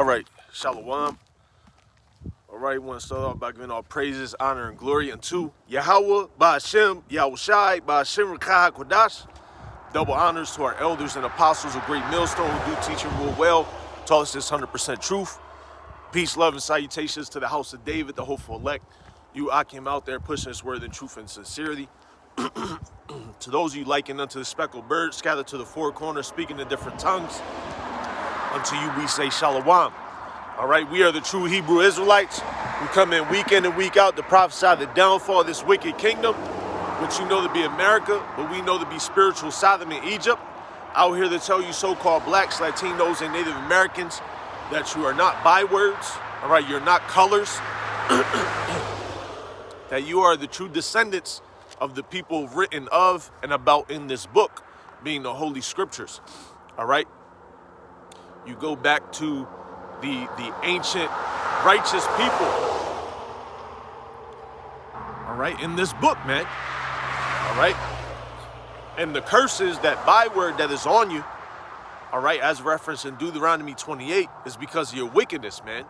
right, Shalom. All right, want to start off by giving all praises, honor, and glory unto Yahweh, Ba'ashem, Yahushai, Ba'ashem Rakah Kodash. Double honors to our elders and apostles of Great Millstone who do teach and rule well, taught us this 100% truth. Peace, love, and salutations to the house of David, the hopeful elect. You Akim out there pushing this word in truth and sincerity. To those of you likened unto the speckled bird, scattered to the four corners, speaking in different tongues, unto you we say Shalom. All right, we are the true Hebrew Israelites. We come in and week out to prophesy the downfall of this wicked kingdom, which you know to be America, but we know to be spiritual Sodom and Egypt. Out here to tell you so-called blacks, Latinos, and Native Americans that you are not bywords, all right, you're not colors, that you are the true descendants of the people written of and about in this book, being the Holy Scriptures, all right? You go back to the ancient righteous people, all right, in this book, man, all right? And the curses, that byword that is on you, all right, as referenced in Deuteronomy 28, is because of your wickedness, man.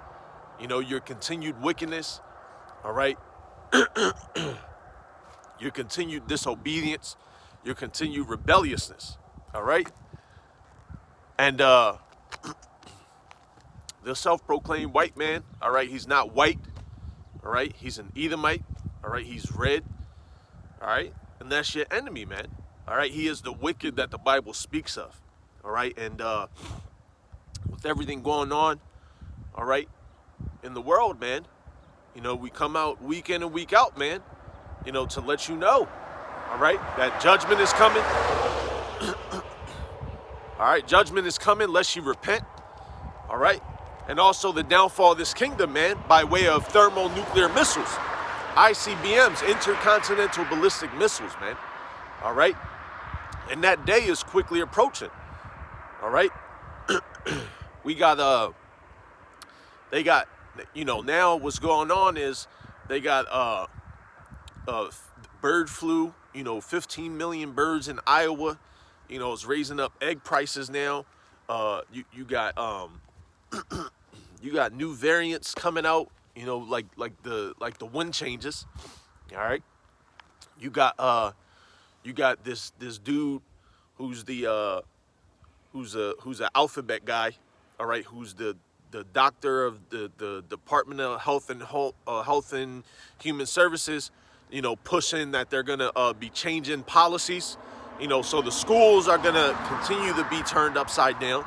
You know, your continued wickedness, all right? Your continued disobedience, your continued rebelliousness, all right? And the self-proclaimed white man, all right, he's not white, all right? He's an Edomite, all right? He's red, all right? And that's your enemy, man, all right? He is the wicked that the Bible speaks of, all right? And with everything going on, all right, in the world, man, you know, we come out week in and week out, man, you know, to let you know, all right, that judgment is coming. All right, judgment is coming lest you repent, all right? And also the downfall of this kingdom, man, by way of thermonuclear missiles, ICBMs, intercontinental ballistic missiles, man, all right? And that day is quickly approaching, all right? We got, they got, you know, now what's going on is they got bird flu, you know, 15 million birds in Iowa, you know, it's raising up egg prices now. You got you got new variants coming out, you know, like the wind changes. All right. You got this dude who's the who's an alphabet guy, all right, who's the doctor of the Department of Health and Human Services, you know, pushing that they're gonna be changing policies, you know, so the schools are gonna continue to be turned upside down.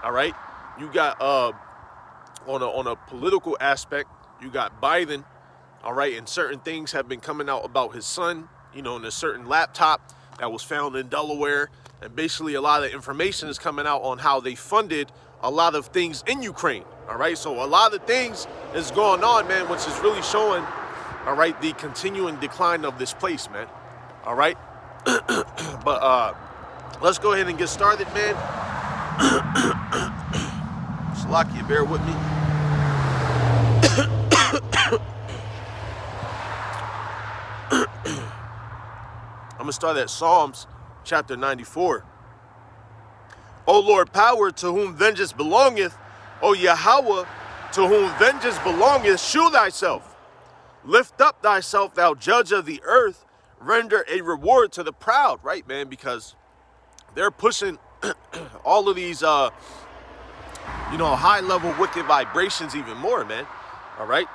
All right, you got on a political aspect, you got Biden, all right, and certain things have been coming out about his son, you know, in a certain laptop that was found in Delaware, and basically a lot of information is coming out on how they funded a lot of things in Ukraine, all right? So a lot of things is going on, man, which is really showing, all right, the continuing decline of this place, man, all right? But let's go ahead and get started, man. Salakia, bear with me. I'm going to start at Psalms chapter 94. O Lord, power to whom vengeance belongeth, O Yahweh, to whom vengeance belongeth, shew thyself. Lift up thyself, thou judge of the earth, render a reward to the proud, right, man? Because they're pushing all of these, you know, high-level wicked vibrations even more, man, all right?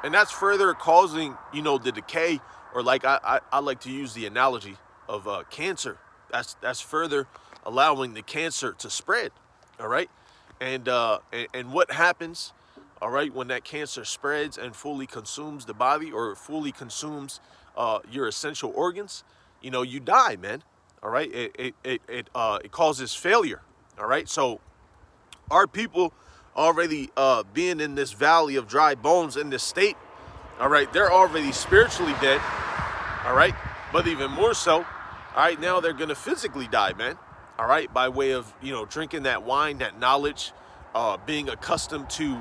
And that's further causing, you know, the decay, or like I like to use the analogy of cancer. That's further allowing the cancer to spread, all right? And what happens, all right, when that cancer spreads and fully consumes the body or fully consumes your essential organs, you know, you die, man, all right? It causes failure, all right? So our people already being in this valley of dry bones in this state, all right, they're already spiritually dead, all right? But even more so, all right, now they're going to physically die, man. All right, by way of, you know, drinking that wine, that knowledge, being accustomed to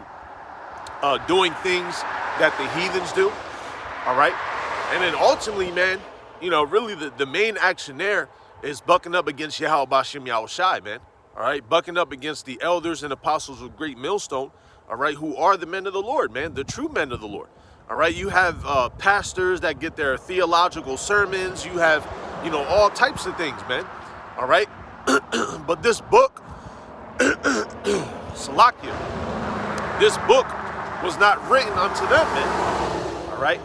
doing things that the heathens do, all right? And then ultimately, man, you know, really the main action there is bucking up against Yahweh Bashim Yahushai, man, all right, bucking up against the elders and apostles of Great Millstone, all right, who are the men of the Lord, man, the true men of the Lord. All right, you have pastors that get their theological sermons. You have, you know, all types of things, man. All right, but this book, Salakia, this book was not written unto them, man. All right,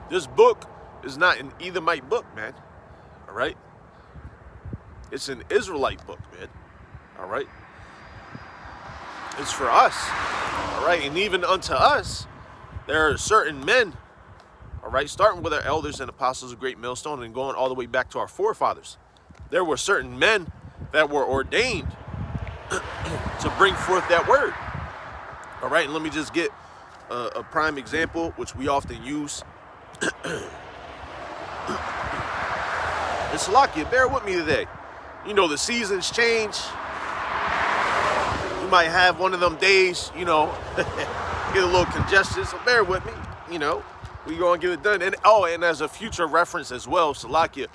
this book is not an Edomite book, man. All right, it's an Israelite book, man. All right, it's for us. All right, and even unto us, there are certain men, all right, starting with our elders and apostles of Great Millstone and going all the way back to our forefathers. There were certain men that were ordained to bring forth that word. All right, and let me just get a prime example, which we often use. And Salakia, bear with me today. You know, the seasons change. You might have one of them days, you know, get a little congested, so bear with me. You know, we gonna get it done. And and as a future reference as well, Salakia,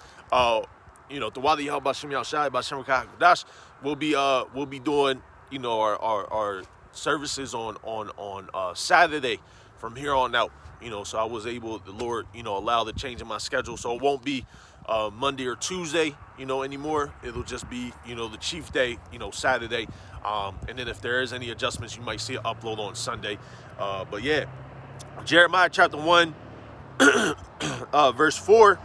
you know, the Wadi Bashim Yashai Bashim Kadash will be doing, you know, our services on Saturday from here on out. You know, so I was able, the Lord, you know, allow the change in my schedule, so it won't be Monday or Tuesday, you know, anymore. It'll just be, you know, the chief day, you know, Saturday. And then if there is any adjustments, you might see an upload on Sunday. But yeah, Jeremiah chapter 1, verse 4.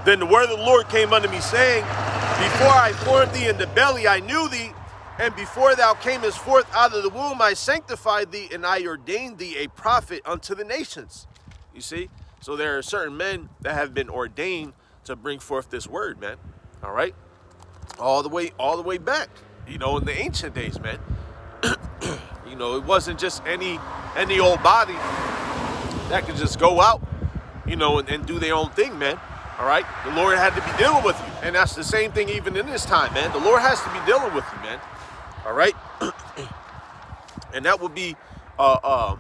Then the word of the Lord came unto me, saying, before I formed thee in the belly, I knew thee, and before thou camest forth out of the womb, I sanctified thee, and I ordained thee a prophet unto the nations. You see? So there are certain men that have been ordained to bring forth this word, man. All right? All the way back, you know, in the ancient days, man. You know, it wasn't just any old body that could just go out, you know, and do their own thing, man. All right? The Lord had to be dealing with you. And that's the same thing even in this time, man. The Lord has to be dealing with you, man. All right? And that would be on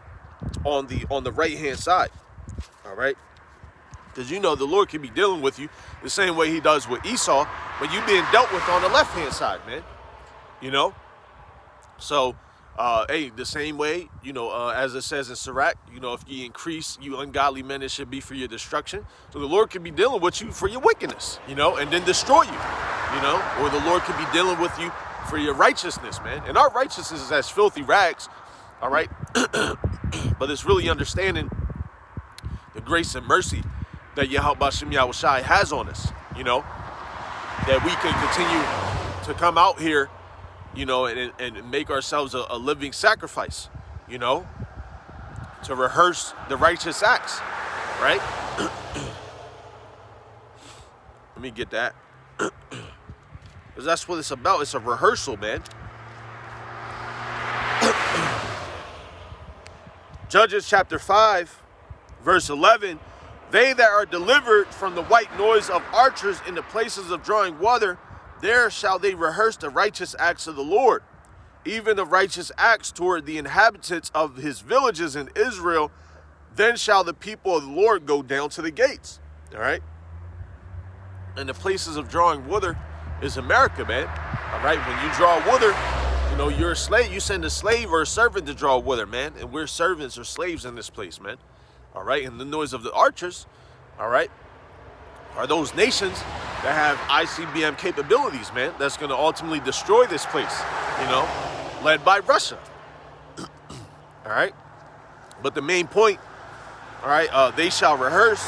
the right-hand side. All right? Because, you know, the Lord can be dealing with you the same way he does with Esau, but you being dealt with on the left-hand side, man. You know? So, hey, the same way, you know, as it says in Sirach, you know, if you increase, you ungodly men, it should be for your destruction. So the Lord can be dealing with you for your wickedness, you know, and then destroy you, you know, or the Lord could be dealing with you for your righteousness, man. And our righteousness is as filthy rags, all right? But it's really understanding the grace and mercy that Yahweh Bashim Yahushai has on us, you know, that we can continue to come out here, you know, and make ourselves a living sacrifice, you know, to rehearse the righteous acts, right? Let me get that. Because that's what it's about. It's a rehearsal, man. Judges chapter 5, verse 11. They that are delivered from the white noise of archers in the places of drawing water, there shall they rehearse the righteous acts of the Lord, even the righteous acts toward the inhabitants of his villages in Israel. Then shall the people of the Lord go down to the gates. All right? And the places of drawing water is America, man. All right? When you draw water, you know, you're a slave. You send a slave or a servant to draw water, man. And we're servants or slaves in this place, man. All right? And the noise of the archers, all right, are those nations that have ICBM capabilities, man, that's going to ultimately destroy this place, you know, led by Russia. All right? But the main point, all right, they shall rehearse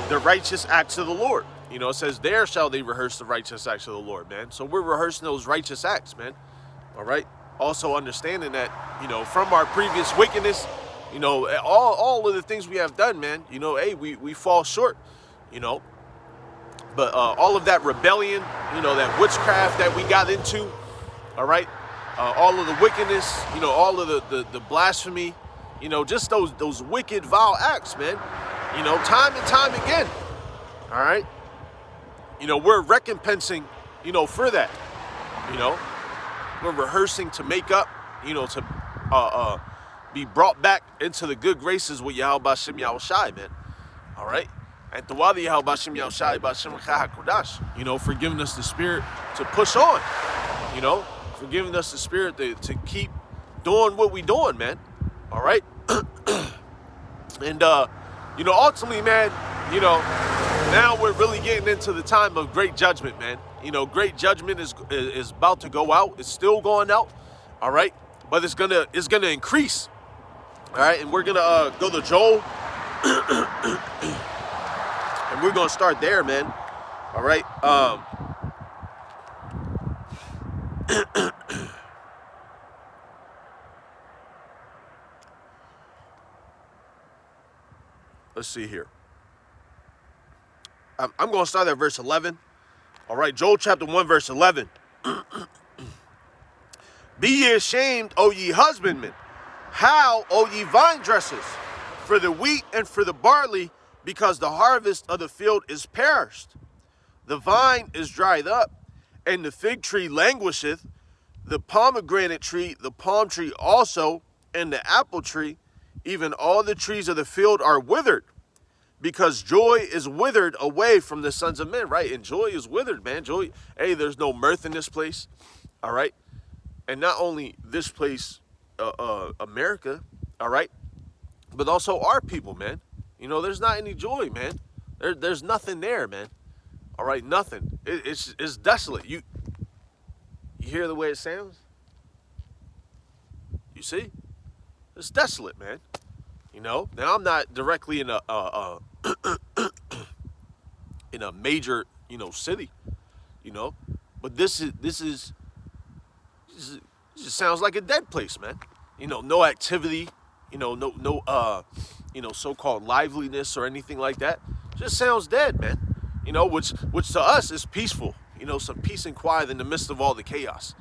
the righteous acts of the Lord. You know, it says, there shall they rehearse the righteous acts of the Lord, man. So we're rehearsing those righteous acts, man. All right? Also understanding that, you know, from our previous wickedness, you know, all of the things we have done, man, you know, hey, we fall short, you know. But all of that rebellion, you know, that witchcraft that we got into, all right, all of the wickedness, you know, all of the blasphemy, you know, just those wicked, vile acts, man, you know, time and time again, all right. You know, we're recompensing, you know, for that, you know, we're rehearsing to make up, you know, to be brought back into the good graces with Yahweh Bashim Yahushai, man, all right. And the Wadi Yahweh Bashim Yahushai Bashim Kodash, you know, for giving us the spirit to push on. you know, for giving us the spirit to keep doing what we doing, man. All right. And, you know, ultimately, man, you know, now we're really getting into the time of great judgment, man. You know, great judgment is about to go out. It's still going out. All right. But it's gonna increase. All right. And we're gonna go to Joel. And we're gonna start there, man. All right. Let's see here. I'm going to start at verse 11. All right, Joel chapter 1, verse 11. Be ye ashamed, O ye husbandmen. How, O ye vine dressers, for the wheat and for the barley, because the harvest of the field is perished. The vine is dried up, and the fig tree languisheth, the pomegranate tree, the palm tree also, and the apple tree, even all the trees of the field are withered, because joy is withered away from the sons of men, right? And joy is withered, man. Joy, hey, there's no mirth in this place, all right? And not only this place, America, all right, but also our people, man. You know, there's not any joy, man. There's nothing there, man. All right, nothing. It's desolate. You hear the way it sounds? You see? It's desolate, man. You know, now I'm not directly in a in a major, you know, city, you know, but this just sounds like a dead place, man. You know, no activity, you know, no you know, so-called liveliness or anything like that. Just sounds dead, man. You know, which to us is peaceful. You know, some peace and quiet in the midst of all the chaos.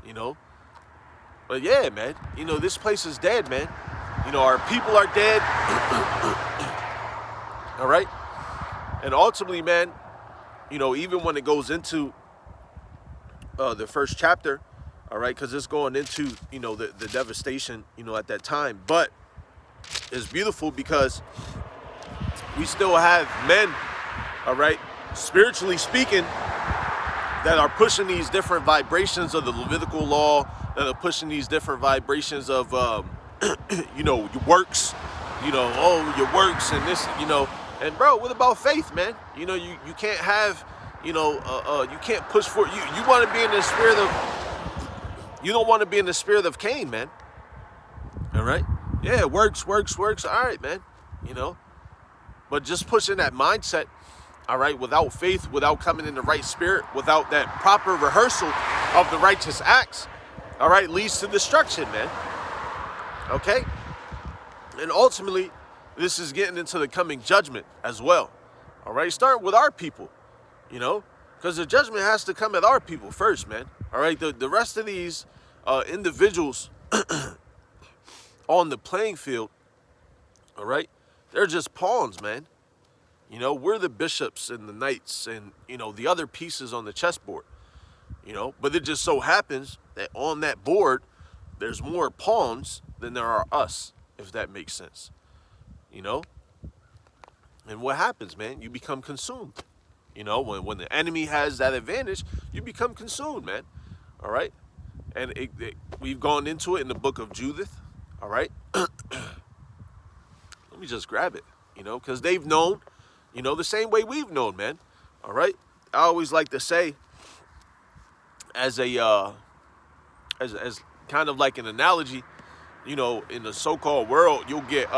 You know, but yeah, man. You know, this place is dead, man. You know, our people are dead. All right. And ultimately, man, you know, even when it goes into the first chapter, all right, because it's going into, you know, the devastation, you know, at that time. But it's beautiful because we still have men, all right, spiritually speaking, that are pushing these different vibrations of the Levitical law, that are pushing these different vibrations of, you know, your works, you know, oh, your works and this, you know. And bro, what about faith, man? You know, you can't have, you know, you can't push for, you want to be in the spirit of, you don't want to be in the spirit of Cain, man. All right? Yeah, works. All right, man. You know, but just pushing that mindset, all right, without faith, without coming in the right spirit, without that proper rehearsal of the righteous acts, all right, leads to destruction, man. Okay? And ultimately, this is getting into the coming judgment as well. All right? Start with our people, you know, because the judgment has to come at our people first, man. All right? The rest of these individuals on the playing field, all right, they're just pawns, man. You know, we're the bishops and the knights and, you know, the other pieces on the chessboard, you know, but it just so happens that on that board, there's more pawns than there are us, if that makes sense. You know? And what happens, man? You become consumed. You know, when the enemy has that advantage, you become consumed, man. All right? And we've gone into it in the book of Judith. All right? Let me just grab it, you know, because they've known, you know, the same way we've known, man. All right? I always like to say, as a, as kind of like an analogy, you know, in the so-called world, you'll get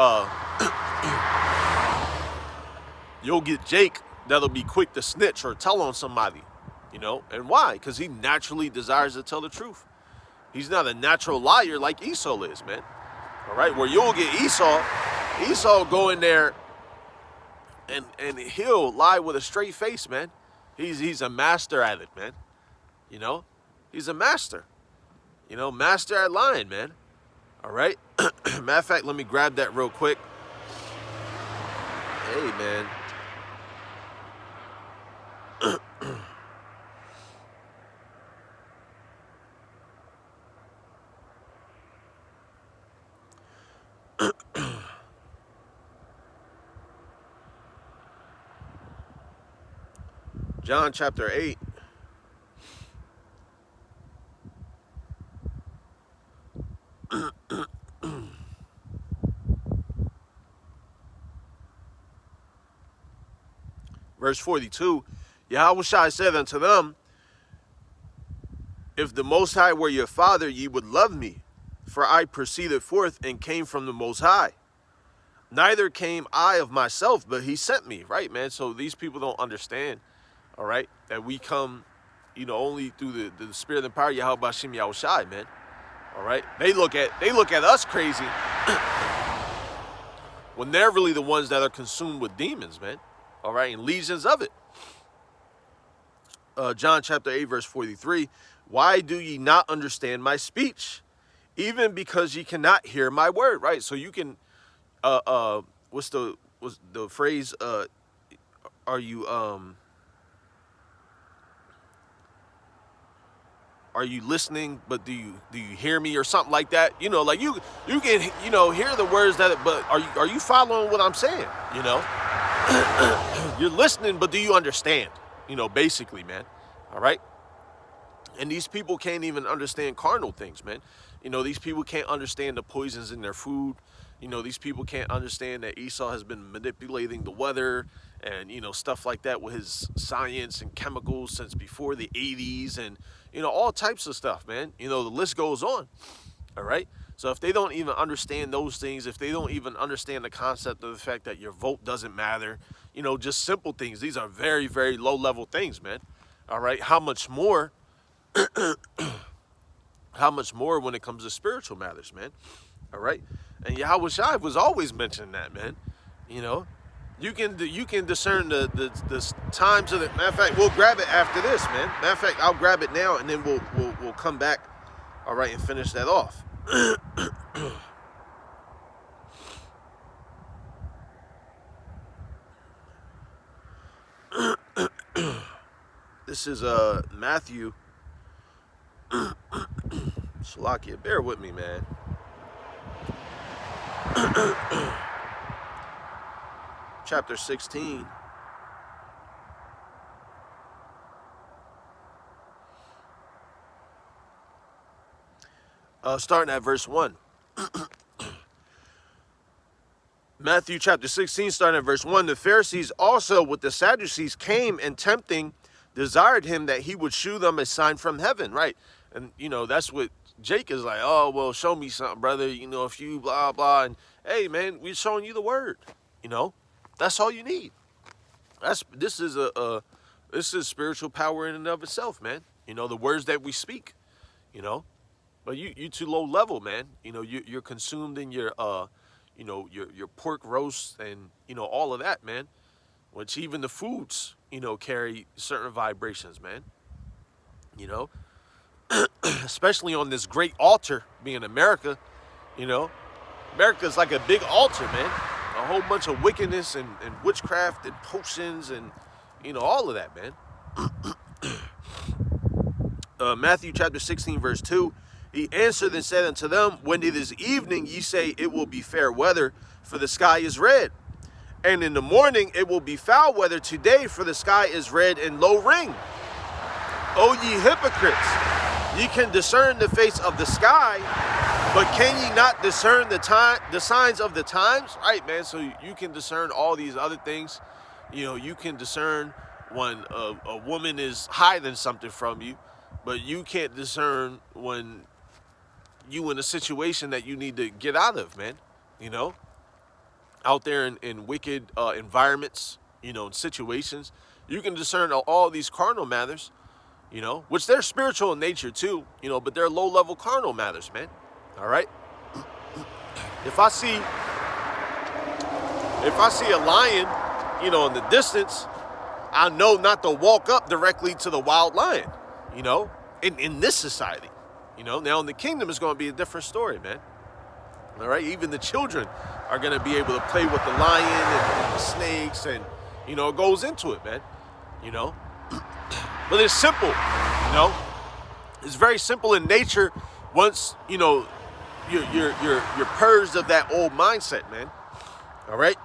Jake that'll be quick to snitch or tell on somebody, you know. And why? Because he naturally desires to tell the truth. He's not a natural liar like Esau is, man. All right, where you'll get Esau go in there and he'll lie with a straight face, man. He's a master at it, man. You know, he's a master. You know, master at lying, man. All right. Matter of fact, let me grab that real quick. Hey, man. John chapter 8. Verse 42, Yahushua said unto them, if the Most High were your father, ye would love me, for I proceeded forth and came from the Most High. Neither came I of myself, but he sent me. Right, man? So these people don't understand, all right, that we come, only through the spirit and power of Yahweh Bashim Yahushai, man. All right? They look at us crazy when they're really the ones that are consumed with demons, man. All right, and legions of it. John chapter 8, verse 43. Why do ye not understand my speech? Even because ye cannot hear my word. Right? So you can, what's the phrase? Are you listening, but do you hear me, or something like that? Like you can, hear the words but are you following what I'm saying? You're listening, but do you understand? Basically, man. All right. And these people can't even understand carnal things, man. These people can't understand the poisons in their food. These people can't understand that Esau has been manipulating the weather and, stuff like that with his science and chemicals since before the 80s and, all types of stuff, man. The list goes on. All right. So if they don't even understand those things, if they don't even understand the concept of the fact that your vote doesn't matter, just simple things. These are very, very low level things, man. All right. How much more when it comes to spiritual matters, man. All right. And Yahweh Shai was always mentioning that, man. You can discern the times of the. Matter of fact, we'll grab it after this, man. Matter of fact, I'll grab it now, and then we'll come back. All right, and finish that off. This is Matthew. Shalakia, bear with me, man. Chapter 16. Starting at verse 1. Matthew chapter 16, starting at verse 1. The Pharisees also with the Sadducees came and tempting desired him that he would shew them a sign from heaven. Right. And, that's what Jake is like. Oh, well, show me something, brother. If you blah, blah. And, hey, man, we're showing you the word. That's all you need. This is spiritual power in and of itself, man. The words that we speak, But you too low level, man. You're consumed in your your pork roast and all of that, man. Which even the foods carry certain vibrations, man. Especially on this great altar, being America. America's like a big altar, man. A whole bunch of wickedness and witchcraft and potions and all of that, man. Matthew chapter 16 verse 2. He answered and said unto them, when it is evening, ye say it will be fair weather, for the sky is red. And in the morning it will be foul weather today, for the sky is red and low ring. O ye hypocrites, ye can discern the face of the sky, but can ye not discern the signs of the times? Right, man. So you can discern all these other things. You can discern when a woman is hiding something from you, but you can't discern when you in a situation that you need to get out of, man. Out there in wicked environments, in situations, you can discern all these carnal matters, which they're spiritual in nature too, but they're low-level carnal matters, man. All right. If I see a lion, in the distance, I know not to walk up directly to the wild lion, in this society, now in the kingdom is going to be a different story, man. All right. Even the children are going to be able to play with the lion and the snakes and, it goes into it, man, but it's simple, it's very simple in nature. Once, you're purged of that old mindset, man. All right.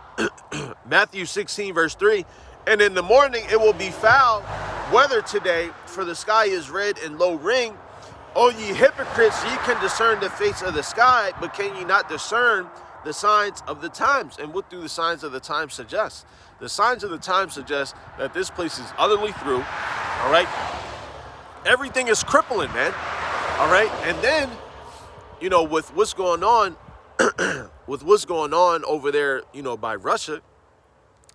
Matthew 16 verse 3. And in the morning it will be foul weather today, for the sky is red and low ring. O ye hypocrites, ye can discern the face of the sky, but can ye not discern the signs of the times. And what do the signs of the times suggest? The signs of the times suggest that this place is utterly through, all right? Everything is crippling, man, all right? And then, you know, with what's going on, with what's going on over there, you know, by Russia,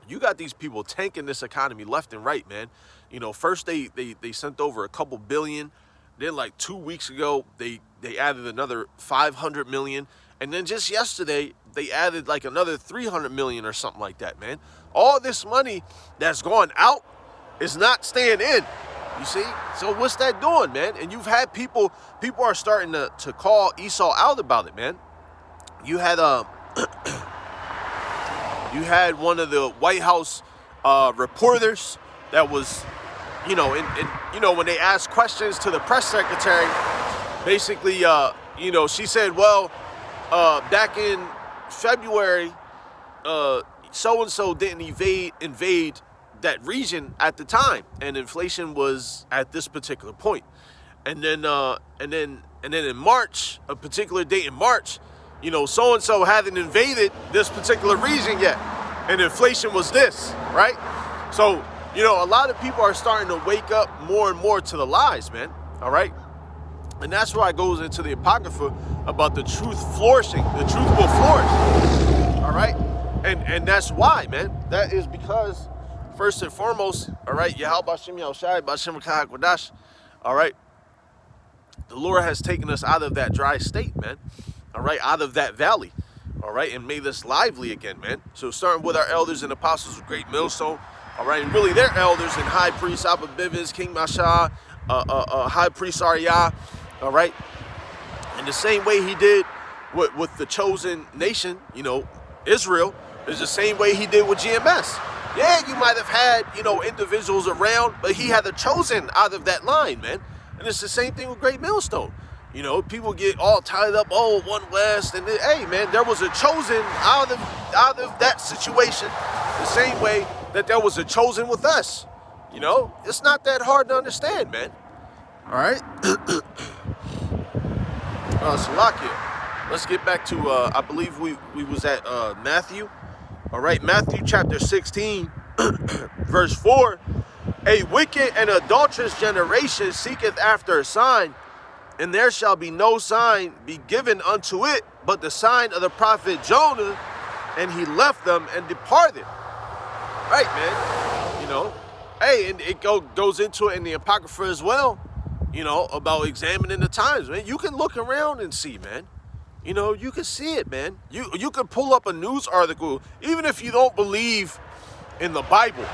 you got these people tanking this economy left and right, man. You know, first they sent over a couple billion. Then like 2 weeks ago, they added another 500 million. And then just yesterday, they added like another 300 million or something like that, man. All this money that's going out is not staying in, you see? So what's that doing, man? And you've had people are starting to call Esau out about it, man. You had you had one of the White House reporters that was, you know, and you know, when they asked questions to the press secretary, basically, you know, she said, well, back in February, so-and-so didn't invade that region at the time, and inflation was at this particular point. And then in March, a particular date in March, you know, so-and-so hadn't invaded this particular region yet, and inflation was this, right? So, you know, a lot of people are starting to wake up more and more to the lies, man, all right? And that's why it goes into the Apocrypha about the truth flourishing. The truth will flourish, all right? And that's why, man. That is because, first and foremost, all right, Yahweh Bashem Yahushai, Bashem Kahakwadash, all right? The Lord has taken us out of that dry state, man, all right, out of that valley, all right, and made us lively again, man. So starting with our elders and apostles of Great Millstone, all right, and really their elders and High Priest Abba Bivens, King Masha, High Priest Arya, all right, in the same way he did with the chosen nation, you know, Israel, is the same way he did with GMS. Yeah, you might have had, you know, individuals around, but he had the chosen out of that line, man. And it's the same thing with Great Millstone. You know, people get all tied up, oh, One West, and then, hey, man, there was a chosen out of that situation, the same way that there was a chosen with us. You know, it's not that hard to understand, man. All right? Salakia. Let's get back to, I believe we was at Matthew. All right, Matthew chapter 16, verse 4. A wicked and adulterous generation seeketh after a sign, and there shall be no sign be given unto it, but the sign of the prophet Jonah. And he left them and departed. Right, man. You know, hey, and it goes into it in the Apocrypha as well, you know, about examining the times, man. You can look around and see, man. You know, you can see it, man. You can pull up a news article, even if you don't believe in the Bible.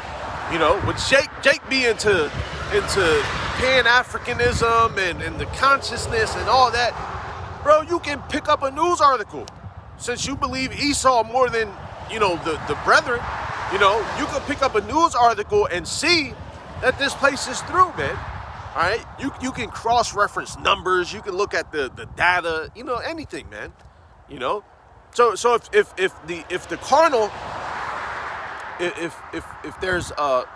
You know, with Jake be into Pan-Africanism and the consciousness and all that, bro, you can pick up a news article. Since you believe Esau more than, you know, the brethren, you know, you can pick up a news article and see that this place is through, man. All right, you can cross-reference numbers. You can look at the data. You know, anything, man. You know, so if the carnal, if there's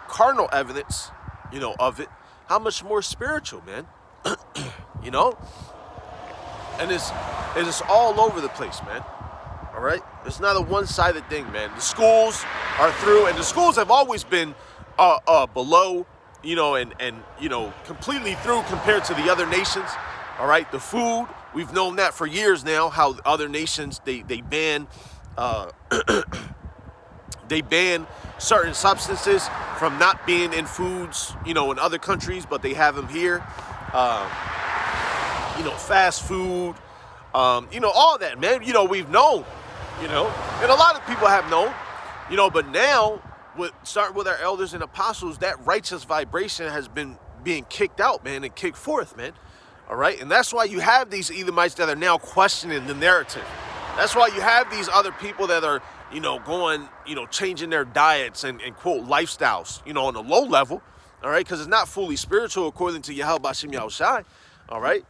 carnal evidence, you know, of it, how much more spiritual, man? You know, and it's all over the place, man. All right, it's not a one-sided thing, man. The schools are through, and the schools have always been below. You know, and you know, completely through compared to the other nations. All right, the food, we've known that for years now, how other nations, they ban they ban certain substances from not being in foods, you know, in other countries, but they have them here. You know, fast food, you know, all that, man. You know, we've known, you know, and a lot of people have known, you know, but now, starting with our elders and apostles, that righteous vibration has been being kicked out, man, and kicked forth, man. All right, and that's why you have these Edomites that are now questioning the narrative. That's why you have these other people that are, you know, going, you know, changing their diets and quote lifestyles, you know, on a low level. All right, because it's not fully spiritual according to Yahweh Bashem Yahushai. All right,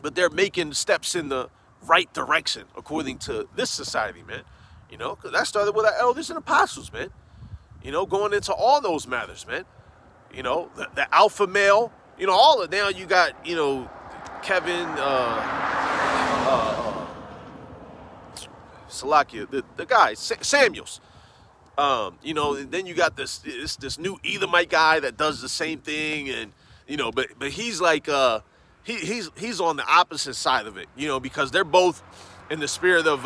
but they're making steps in the right direction according to this society, man. You know, because that started with our elders and apostles, man. You know, going into all those matters, man. You know, the alpha male, you know, all of now you got, you know, Kevin, Salakia, the guy, Samuels. You know, and then you got this new Edomite guy that does the same thing, and you know, but he's like he's on the opposite side of it, you know, because they're both in the spirit of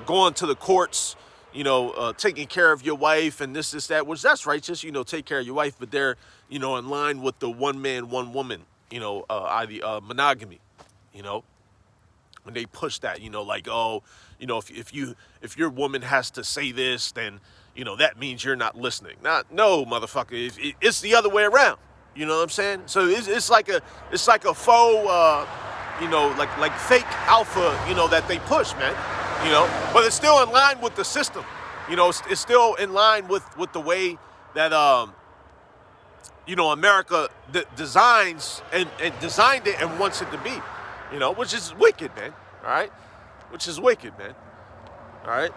going to the courts, you know, taking care of your wife and this, that, which that's righteous, you know, take care of your wife, but they're, you know, in line with the one man, one woman, you know, monogamy, you know. When they push that, you know, like, oh, you know, if your woman has to say this, then, you know, that means you're not listening. No, motherfucker, it's the other way around. You know what I'm saying? So it's like a faux, you know, like fake alpha, you know, that they push, man. You know, but it's still in line with the system. You know, it's still in line with the way that you know, America designs and designed it and wants it to be. You know, which is wicked, man. All right? Which is wicked, man. All right?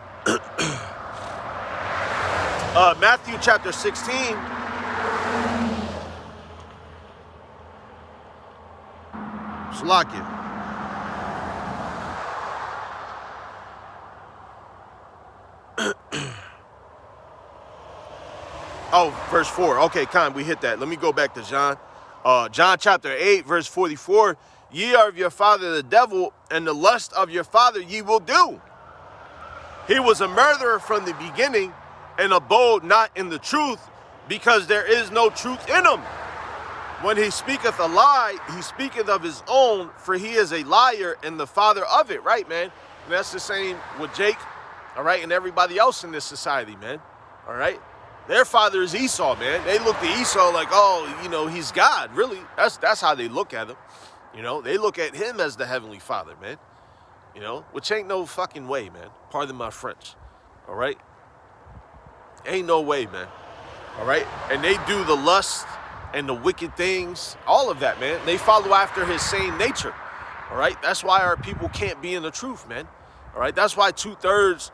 Matthew chapter 16. Salakia. Oh, verse 4. Okay, Khan, we hit that. Let me go back to John. John chapter 8, verse 44. Ye are of your father the devil, and the lust of your father ye will do. He was a murderer from the beginning, and abode not in the truth, because there is no truth in him. When he speaketh a lie, he speaketh of his own, for he is a liar and the father of it. Right, man? And that's the same with Jake, all right, and everybody else in this society, man. All right? Their father is Esau, man. They look to Esau like, oh, you know, he's God. Really, that's how they look at him. You know, they look at him as the heavenly father, man. You know, which ain't no fucking way, man. Pardon my French. All right? Ain't no way, man. All right? And they do the lust and the wicked things, all of that, man. They follow after his same nature. All right? That's why our people can't be in the truth, man. All right? That's why 2/3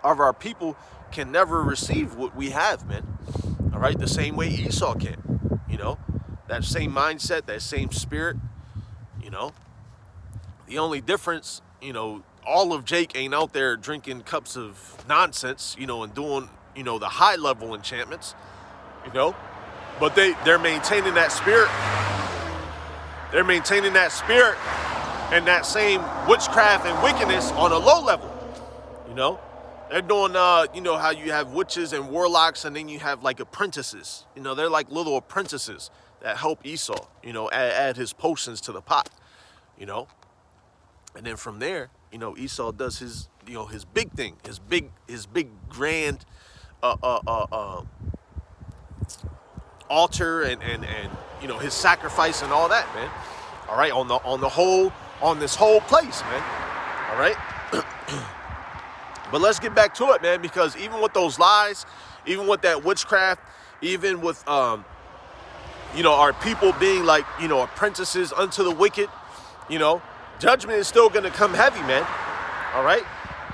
of our people can never receive what we have, man. All right? The same way Esau can, you know? That same mindset, that same spirit, you know? The only difference, you know, all of Jake ain't out there drinking cups of nonsense, you know, and doing, you know, the high-level enchantments, you know? But they're maintaining that spirit. They're maintaining that spirit and that same witchcraft and wickedness on a low level, you know? They're doing, you know, how you have witches and warlocks, and then you have, like, apprentices. You know, they're like little apprentices that help Esau, you know, add his potions to the pot, you know? And then from there, you know, Esau does his, you know, his big thing, his big grand altar and you know, his sacrifice and all that, man. All right, on this whole place, man. All right? But let's get back to it, man, because even with those lies, even with that witchcraft, even with you know, our people being like, you know, apprentices unto the wicked, you know, judgment is still going to come heavy, man. All right?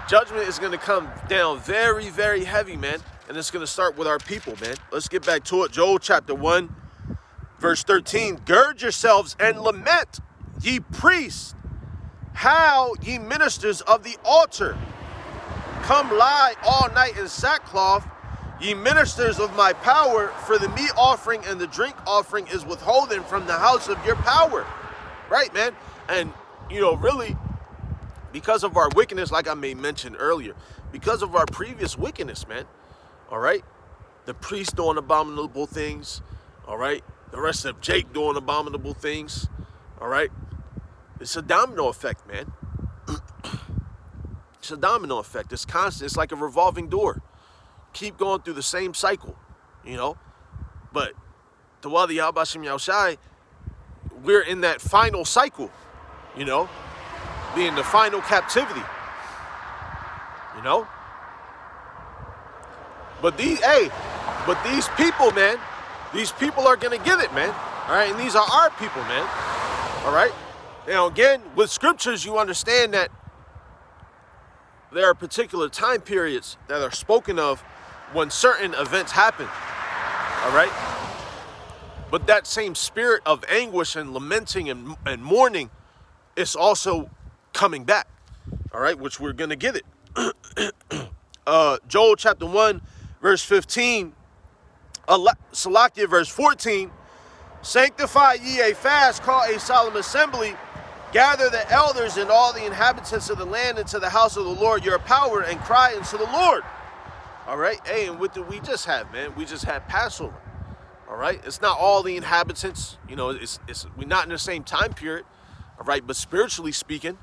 Judgment is going to come down very, very heavy, man. And it's going to start with our people, man. Let's get back to it. Joel chapter 1, verse 13. Gird yourselves and lament, ye priests, how ye ministers of the altar. Come lie all night in sackcloth, ye ministers of my power, for the meat offering and the drink offering is withholden from the house of your power. Right, man? And, you know, really, because of our wickedness, like I may mention earlier, because of our previous wickedness, man, all right? The priests doing abominable things, all right? The rest of Jake doing abominable things, all right? It's a domino effect, man. It's a domino effect. It's constant. It's like a revolving door. Keep going through the same cycle, you know? But the Wadi Al-Bashim Yahushai, we're in that final cycle, you know? Being the final captivity, you know? But these people, man, these people are gonna get it, man. All right, and these are our people, man. All right? Now, again, with scriptures, you understand that there are particular time periods that are spoken of when certain events happen. All right? But that same spirit of anguish and lamenting and mourning is also coming back. All right, which we're going to get it. Joel chapter 1, verse 15. Salakia, verse 14. Sanctify ye a fast, call a solemn assembly, gather the elders and all the inhabitants of the land into the house of the Lord your power, and cry unto the Lord. All right, hey, and what did we just have, man? We just had Passover. All right, it's not all the inhabitants, you know, we're not in the same time period. All right, but spiritually speaking,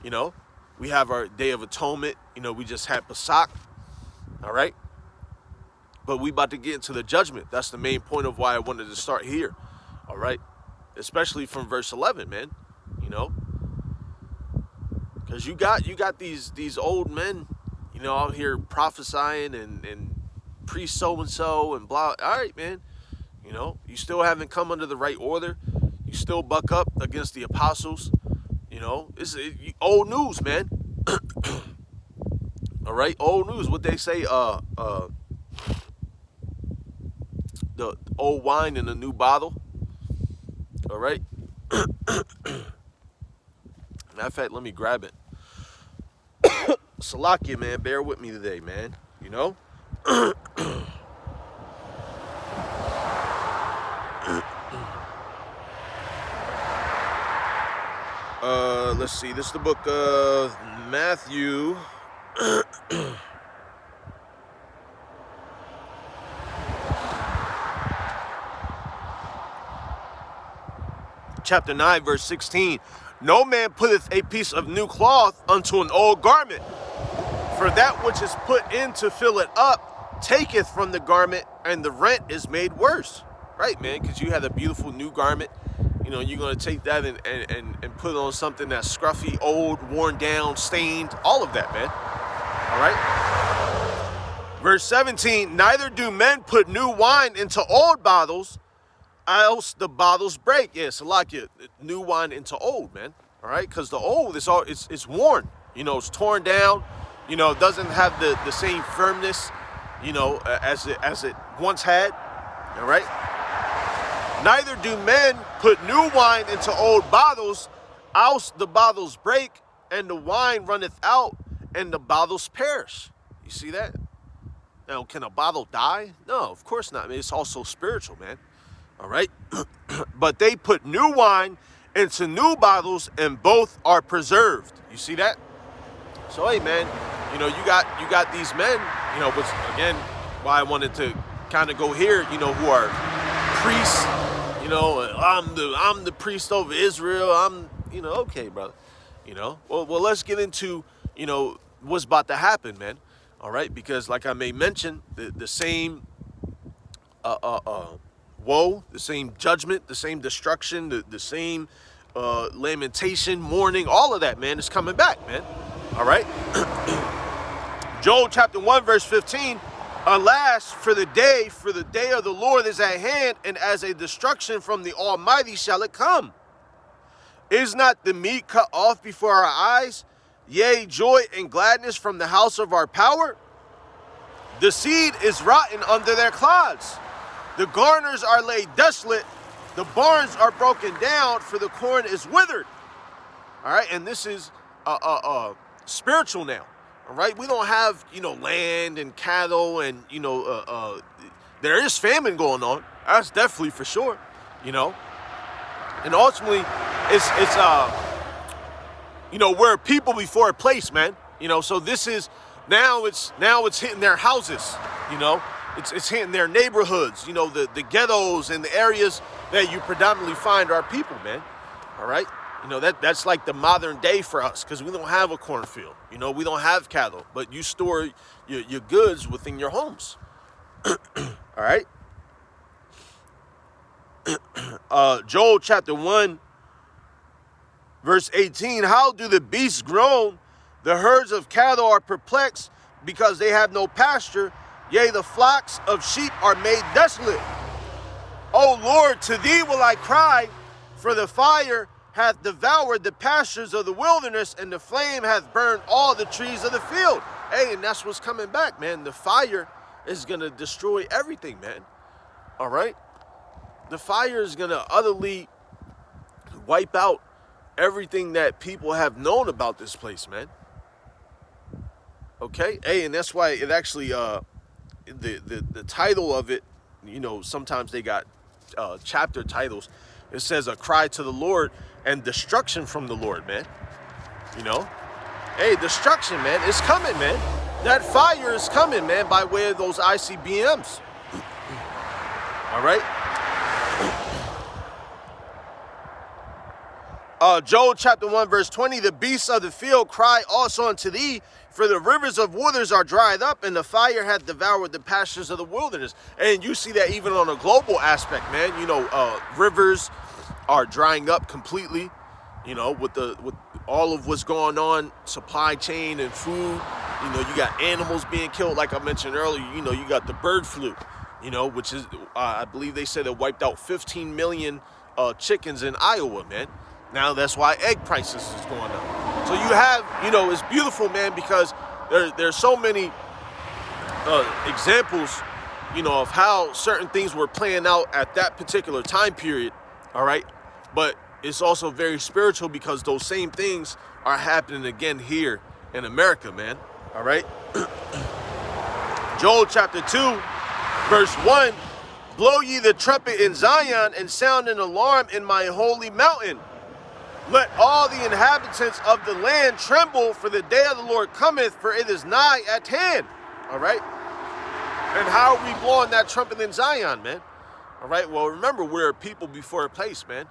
you know, we have our Day of Atonement. You know, we just had Pesach. All right, but we about to get into the judgment. That's the main point of why I wanted to start here. All right, especially from verse 11, man. You know, because you got these old men, you know, out here prophesying and priest so and so and blah. All right, man. You know, you still haven't come under the right order. You still buck up against the apostles. You know, it's old news, man. All right, old news. What they say, the old wine in a new bottle. All right. Matter of fact, let me grab it. Salakia, man, bear with me today, man. You know. Let's see. This is the book of Matthew. Chapter 9, verse 16. No man putteth a piece of new cloth unto an old garment, for that which is put in to fill it up taketh from the garment, and the rent is made worse. Right, man? Because you had a beautiful new garment. You know, you're going to take that and put on something that's scruffy, old, worn down, stained, all of that, man. All right? Verse 17, neither do men put new wine into old bottles, else the bottles break. Yeah, Salakia, new wine into old, man. All right? Because the old, it's worn. You know, it's torn down. You know, it doesn't have the same firmness, you know, as it once had. All right? Neither do men put new wine into old bottles, else the bottles break, and the wine runneth out, and the bottles perish. You see that? Now, can a bottle die? No, of course not. I mean, it's also spiritual, man. All right? But they put new wine into new bottles, and both are preserved. You see that? So, hey, man, you know, you got these men, you know, which, again, why I wanted to kind of go here, you know, who are priests. You know, I'm the priest over Israel. You know, okay, brother. You know, well, let's get into, you know, what's about to happen, man. All right, because like I may mention, the same woe, the same judgment, the same destruction, the same lamentation, mourning, all of that, man, is coming back, man. All right. Joel chapter 1, verse 15. Alas, for the day of the Lord is at hand, and as a destruction from the Almighty shall it come. Is not the meat cut off before our eyes? Yea, joy and gladness from the house of our power? The seed is rotten under their clods. The garners are laid desolate. The barns are broken down, for the corn is withered. All right, and this is spiritual now. All right, we don't have, you know, land and cattle and, you know, there is famine going on. That's definitely for sure, you know. And ultimately, it's you know, we're a people before a place, man. You know, so this is, now it's hitting their houses, you know. It's hitting their neighborhoods, you know, the ghettos and the areas that you predominantly find our people, man. All right. You know, that's like the modern day for us, because we don't have a cornfield. You know, we don't have cattle, but you store your goods within your homes. All right. Joel chapter 1, verse 18. How do the beasts groan? The herds of cattle are perplexed, because they have no pasture. Yea, the flocks of sheep are made desolate. O Lord, to thee will I cry, for the fire hath devoured the pastures of the wilderness, and the flame hath burned all the trees of the field. Hey, and that's what's coming back, man. The fire is going to destroy everything, man. All right? The fire is going to utterly wipe out everything that people have known about this place, man. Okay? Hey, and that's why it actually, the title of it, you know, sometimes they got chapter titles. It says a cry to the Lord and destruction from the Lord, man. You know? Hey, destruction, man. It's coming, man. That fire is coming, man, by way of those ICBMs. All right? Joel chapter 1, verse 20, the beasts of the field cry also unto thee, for the rivers of waters are dried up, and the fire hath devoured the pastures of the wilderness. And you see that even on a global aspect, man. You know, rivers are drying up completely, you know, with all of what's going on, supply chain and food. You know, you got animals being killed, like I mentioned earlier. You know, you got the bird flu, you know, which is, I believe they said it wiped out 15 million chickens in Iowa, man. Now that's why egg prices is going up. So you have, you know, it's beautiful, man, because there's so many examples, you know, of how certain things were playing out at that particular time period, all right? But it's also very spiritual because those same things are happening again here in America, man, all right? Joel chapter 2, verse 1, blow ye the trumpet in Zion and sound an alarm in my holy mountain. Let all the inhabitants of the land tremble, for the day of the Lord cometh, for it is nigh at hand. All right? And how are we blowing that trumpet in Zion, man? All right? Well, remember, we're a people before a place, man.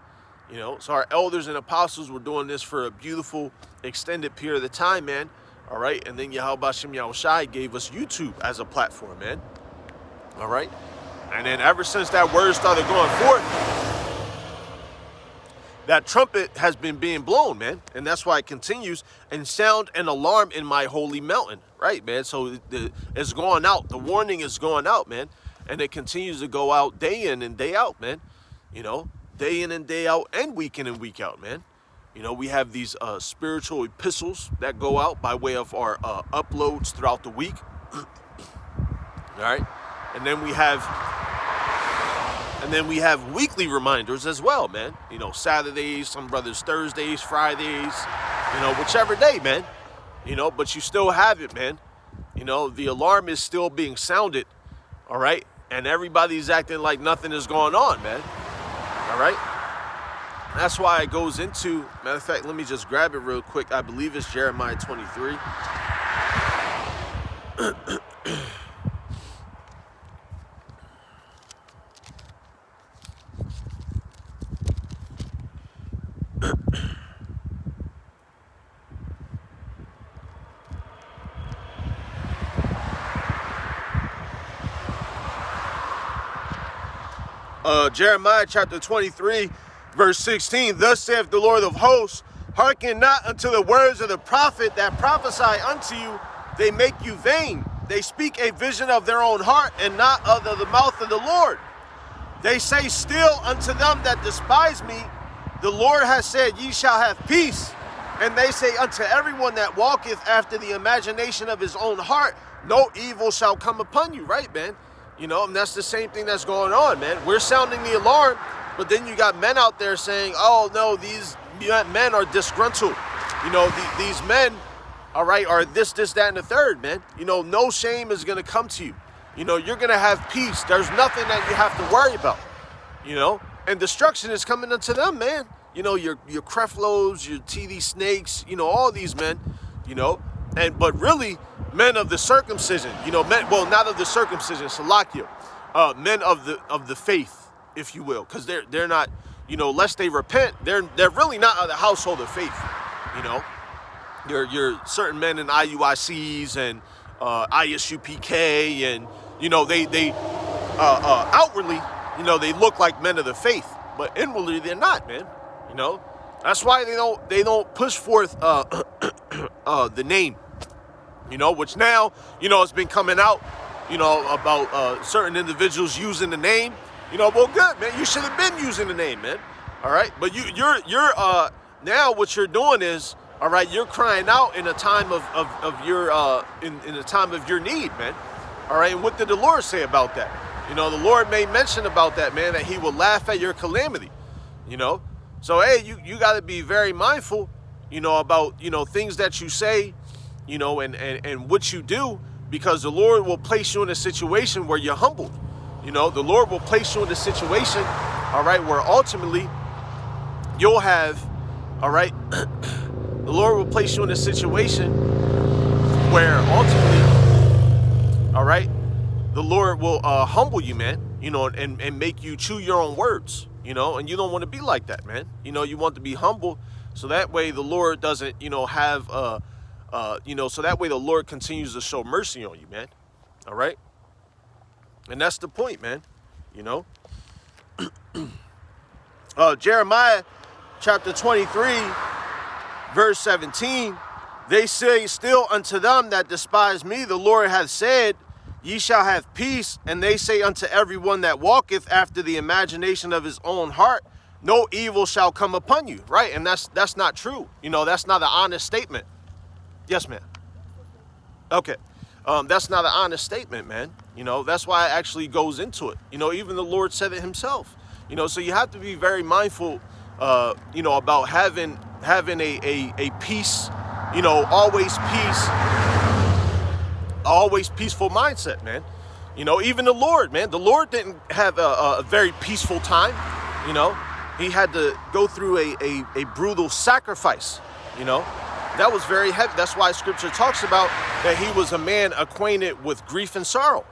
You know, so our elders and apostles were doing this for a beautiful, extended period of time, man. All right? And then Yahweh Shem Yahushai gave us YouTube as a platform, man. All right? And then ever since that word started going forth, that trumpet has been being blown, man. And that's why it continues, and sound an alarm in my holy mountain. Right, man? So it's going out. The warning is going out, man. And it continues to go out day in and day out, man. You know, day in and day out, and week in and week out, man. You know, we have these spiritual epistles that go out by way of our uploads throughout the week. All right. And then we have weekly reminders as well, man. You know, Saturdays, some brothers Thursdays, Fridays, you know, whichever day, man. You know, but you still have it, man. You know, the alarm is still being sounded, all right? And everybody's acting like nothing is going on, man. All right? That's why it goes into, matter of fact, let me just grab it real quick. I believe it's Jeremiah 23. Jeremiah chapter 23, verse 16, thus saith the Lord of hosts, hearken not unto the words of the prophet that prophesy unto you, they make you vain. They speak a vision of their own heart, and not of the mouth of the Lord. They say still unto them that despise me, the Lord has said, ye shall have peace. And they say unto everyone that walketh after the imagination of his own heart, no evil shall come upon you. Right, man? You know, and that's the same thing that's going on, man. We're sounding the alarm, but then you got men out there saying, oh, no, these men are disgruntled. You know, these men, all right, are this, that, and the third, man. You know, no shame is going to come to you. You know, you're going to have peace. There's nothing that you have to worry about, you know. And destruction is coming unto them, man. You know, your Creflos, your TD Snakes, you know, all these men, you know. But really, men of the circumcision, you know, men, well, not of the circumcision, Salakia, men of the faith, if you will, because they're not, you know, lest they repent, they're really not of the household of faith, you know. You're certain men in IUICs and ISUPK, and you know they outwardly, you know, they look like men of the faith, but inwardly they're not, man. You know, that's why they don't push forth the name. You know, which now, you know, it's been coming out, you know, about certain individuals using the name. You know, well, good, man. You should have been using the name, man. All right, but you're now what you're doing is, all right, you're crying out in a time of your in a time of your need, man. All right, and what did the Lord say about that? You know, the Lord made mention about that, man, that He will laugh at your calamity. You know, So, hey, you got to be very mindful, about, things that you say, and what you do, because the Lord will place you in a situation where you're humbled. The Lord will place you in a situation, all right, where ultimately you'll have, all right, the Lord will place you in a situation where ultimately, all right, the Lord will humble you, man, and make you chew your own words, and you don't want to be like that, man. You want to be humble, so that way the Lord doesn't, have, so that way the Lord continues to show mercy on you, man. All right. And that's the point, man. Jeremiah chapter 23, verse 17, they say still unto them that despise me, the Lord hath said, ye shall have peace. And they say unto everyone that walketh after the imagination of his own heart, no evil shall come upon you. Right? And that's not true. That's not an honest statement. Yes, ma'am. Okay. That's not an honest statement, man. That's why it actually goes into it. Even the Lord said it himself. So you have to be very mindful, about having a peace, always peaceful mindset, man. Even the Lord, man. The Lord didn't have a very peaceful time. He had to go through a brutal sacrifice. That was very heavy. That's why Scripture talks about that he was a man acquainted with grief and sorrow.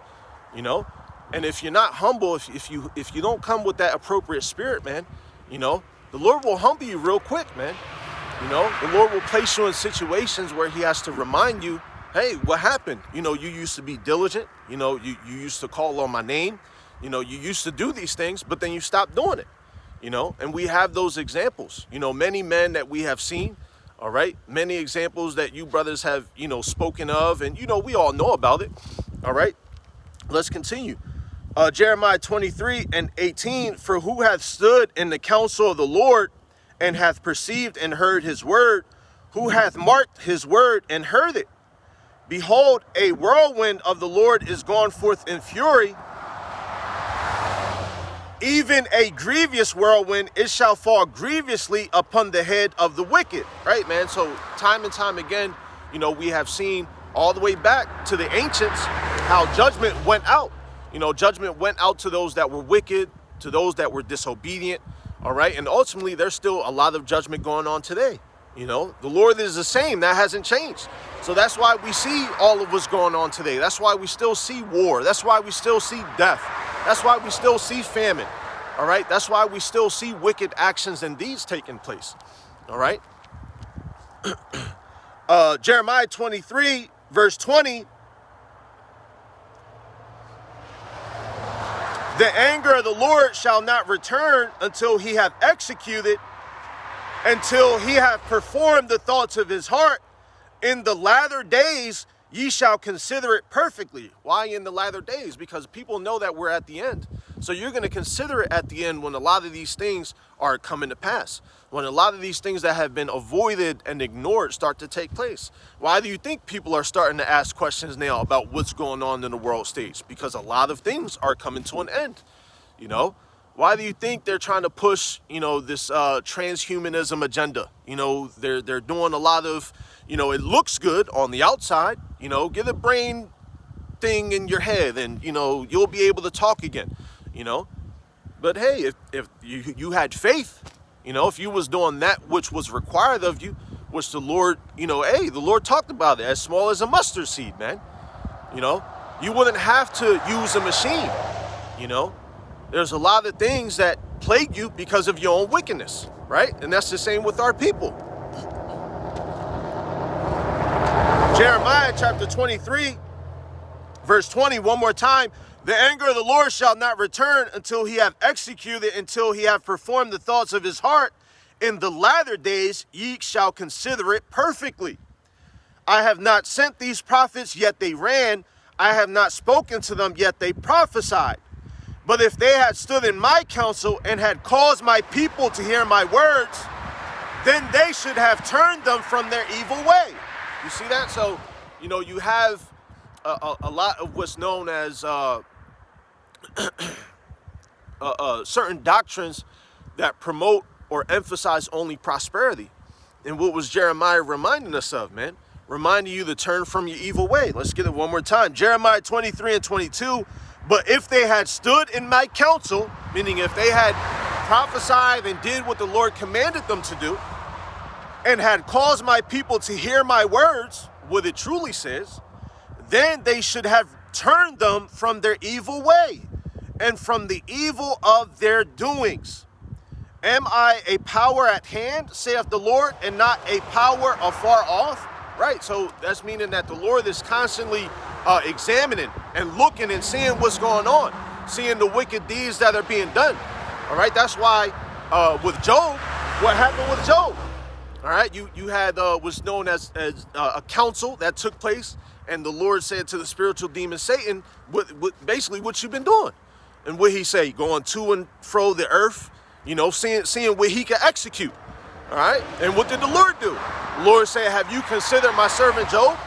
And if you're not humble, if you don't come with that appropriate spirit, man, the Lord will humble you real quick, man. The Lord will place you in situations where he has to remind you, hey, what happened? You used to be diligent. You used to call on my name. You used to do these things, but then you stopped doing it. And we have those examples. Many men that we have seen. All right. Many examples that you brothers have, spoken of, and, we all know about it. All right. Let's continue. Jeremiah 23 and 18, for who hath stood in the counsel of the Lord and hath perceived and heard his word? Who hath marked his word and heard it? Behold, a whirlwind of the Lord is gone forth in fury, even a grievous whirlwind, it shall fall grievously upon the head of the wicked. Right, man? So time and time again, we have seen all the way back to the ancients how judgment went out. Judgment went out to those that were wicked, to those that were disobedient. All right. And ultimately, there's still a lot of judgment going on today. The Lord is the same. That hasn't changed. So that's why we see all of what's going on today. That's why we still see war. That's why we still see death. That's why we still see famine. All right. That's why we still see wicked actions and deeds taking place. All right. Jeremiah 23, verse 20. The anger of the Lord shall not return until he have executed, until he have performed the thoughts of his heart. In the latter days, ye shall consider it perfectly. Why in the latter days? Because people know that we're at the end. So you're going to consider it at the end when a lot of these things are coming to pass. When a lot of these things that have been avoided and ignored start to take place. Why do you think people are starting to ask questions now about what's going on in the world stage? Because a lot of things are coming to an end. Why do you think they're trying to push, this transhumanism agenda? They're doing a lot of, it looks good on the outside, get a brain thing in your head and, you'll be able to talk again, But hey, if you had faith, if you was doing that which was required of you, which the Lord, the Lord talked about it, as small as a mustard seed, man. You wouldn't have to use a machine, There's a lot of things that plague you because of your own wickedness, right? And that's the same with our people. Jeremiah chapter 23, verse 20, one more time. The anger of the Lord shall not return until he have executed, until he have performed the thoughts of his heart. In the latter days ye shall consider it perfectly. I have not sent these prophets, yet they ran. I have not spoken to them, yet they prophesied. But if they had stood in my counsel and had caused my people to hear my words, then they should have turned them from their evil way. You see that? So, you have a lot of what's known as certain doctrines that promote or emphasize only prosperity. And what was Jeremiah reminding us of, man? Reminding you to turn from your evil way. Let's get it one more time. Jeremiah 23 and 22. But if they had stood in my counsel, meaning if they had prophesied and did what the Lord commanded them to do, and had caused my people to hear my words, what it truly says, then they should have turned them from their evil way and from the evil of their doings. Am I a power at hand, saith the Lord, and not a power afar off? Right, so that's meaning that the Lord is constantly examining and looking and seeing what's going on, seeing the wicked deeds that are being done. All right, that's why with Job, what happened with Job? All right, you had was known as a council that took place, and the Lord said to the spiritual demon Satan, basically what you've been doing. And what he say, going to and fro the earth, you know, seeing what he can execute. All right, and what did the Lord do? The Lord said, have you considered my servant Job?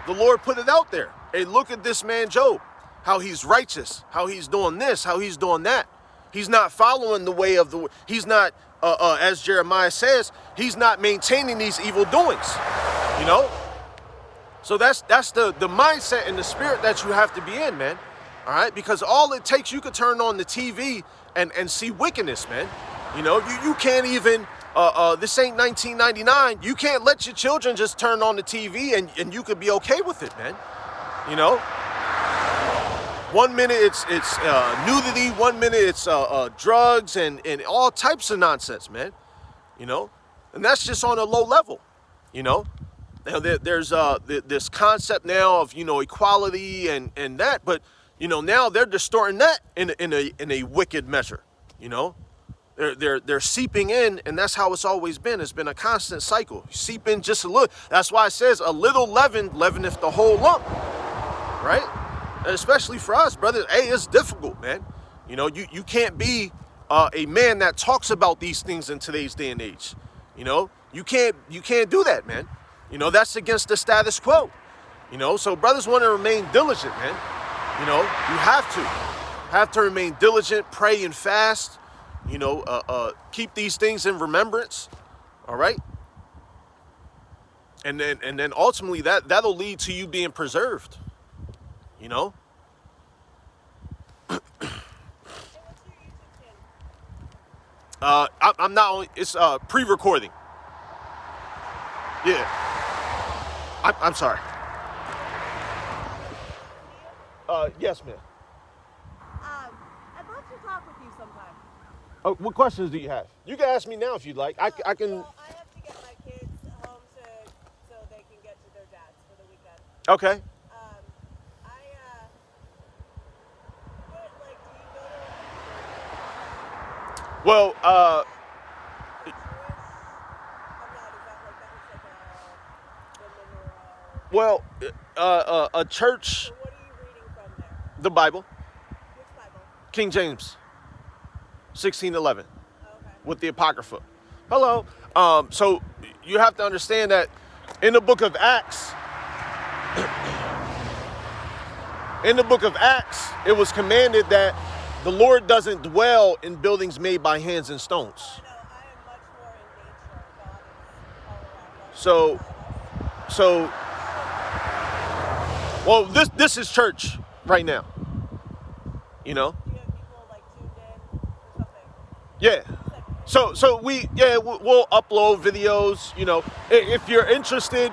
The Lord put it out there. Hey, look at this man Job, how he's righteous, how he's doing this, how he's doing that. He's not following the way of he's not, as Jeremiah says, he's not maintaining these evil doings, you know? So that's the mindset and the spirit that you have to be in, man. All right, because all it takes, you could turn on the TV and see wickedness, man. You know, you can't even, this ain't 1999. You can't let your children just turn on the TV and you could be okay with it, man. You know, 1 minute it's nudity, 1 minute it's drugs and all types of nonsense, man. You know, and that's just on a low level, you know. Now there's this concept now of, you know, equality and that, but you know, now they're distorting that in a wicked measure. You know, they're seeping in, and that's how it's always been. It's been a constant cycle. You seep in just a little. That's why it says a little leaven leaveneth the whole lump, right? And especially for us, brothers. Hey, it's difficult, man. You know, you can't be a man that talks about these things in today's day and age. You know, you can't do that, man. You know, that's against the status quo. You know, so brothers want to remain diligent, man. You know, you have to remain diligent, pray and fast, you know, keep these things in remembrance. All right. And then ultimately that'll lead to you being preserved, you know. I'm not only, it's pre-recording. Yeah. I'm sorry. Yes, ma'am. I'd love to talk with you sometime. Oh, what questions do you have? You can ask me now if you'd like. I can. Well, I have to get my kids home so they can get to their dads for the weekend. Okay. Well, a church. So what are you reading from there? The Bible. Which Bible? King James. 1611. Okay. With the Apocrypha. Hello. So you have to understand that in the book of Acts, it was commanded that the Lord doesn't dwell in buildings made by hands and stones. I know. I am much more in nature. God is all around us. So, well, this is church right now. You know? Do you have people like tuned in or something? Yeah. So we'll upload videos, you know. If you're interested,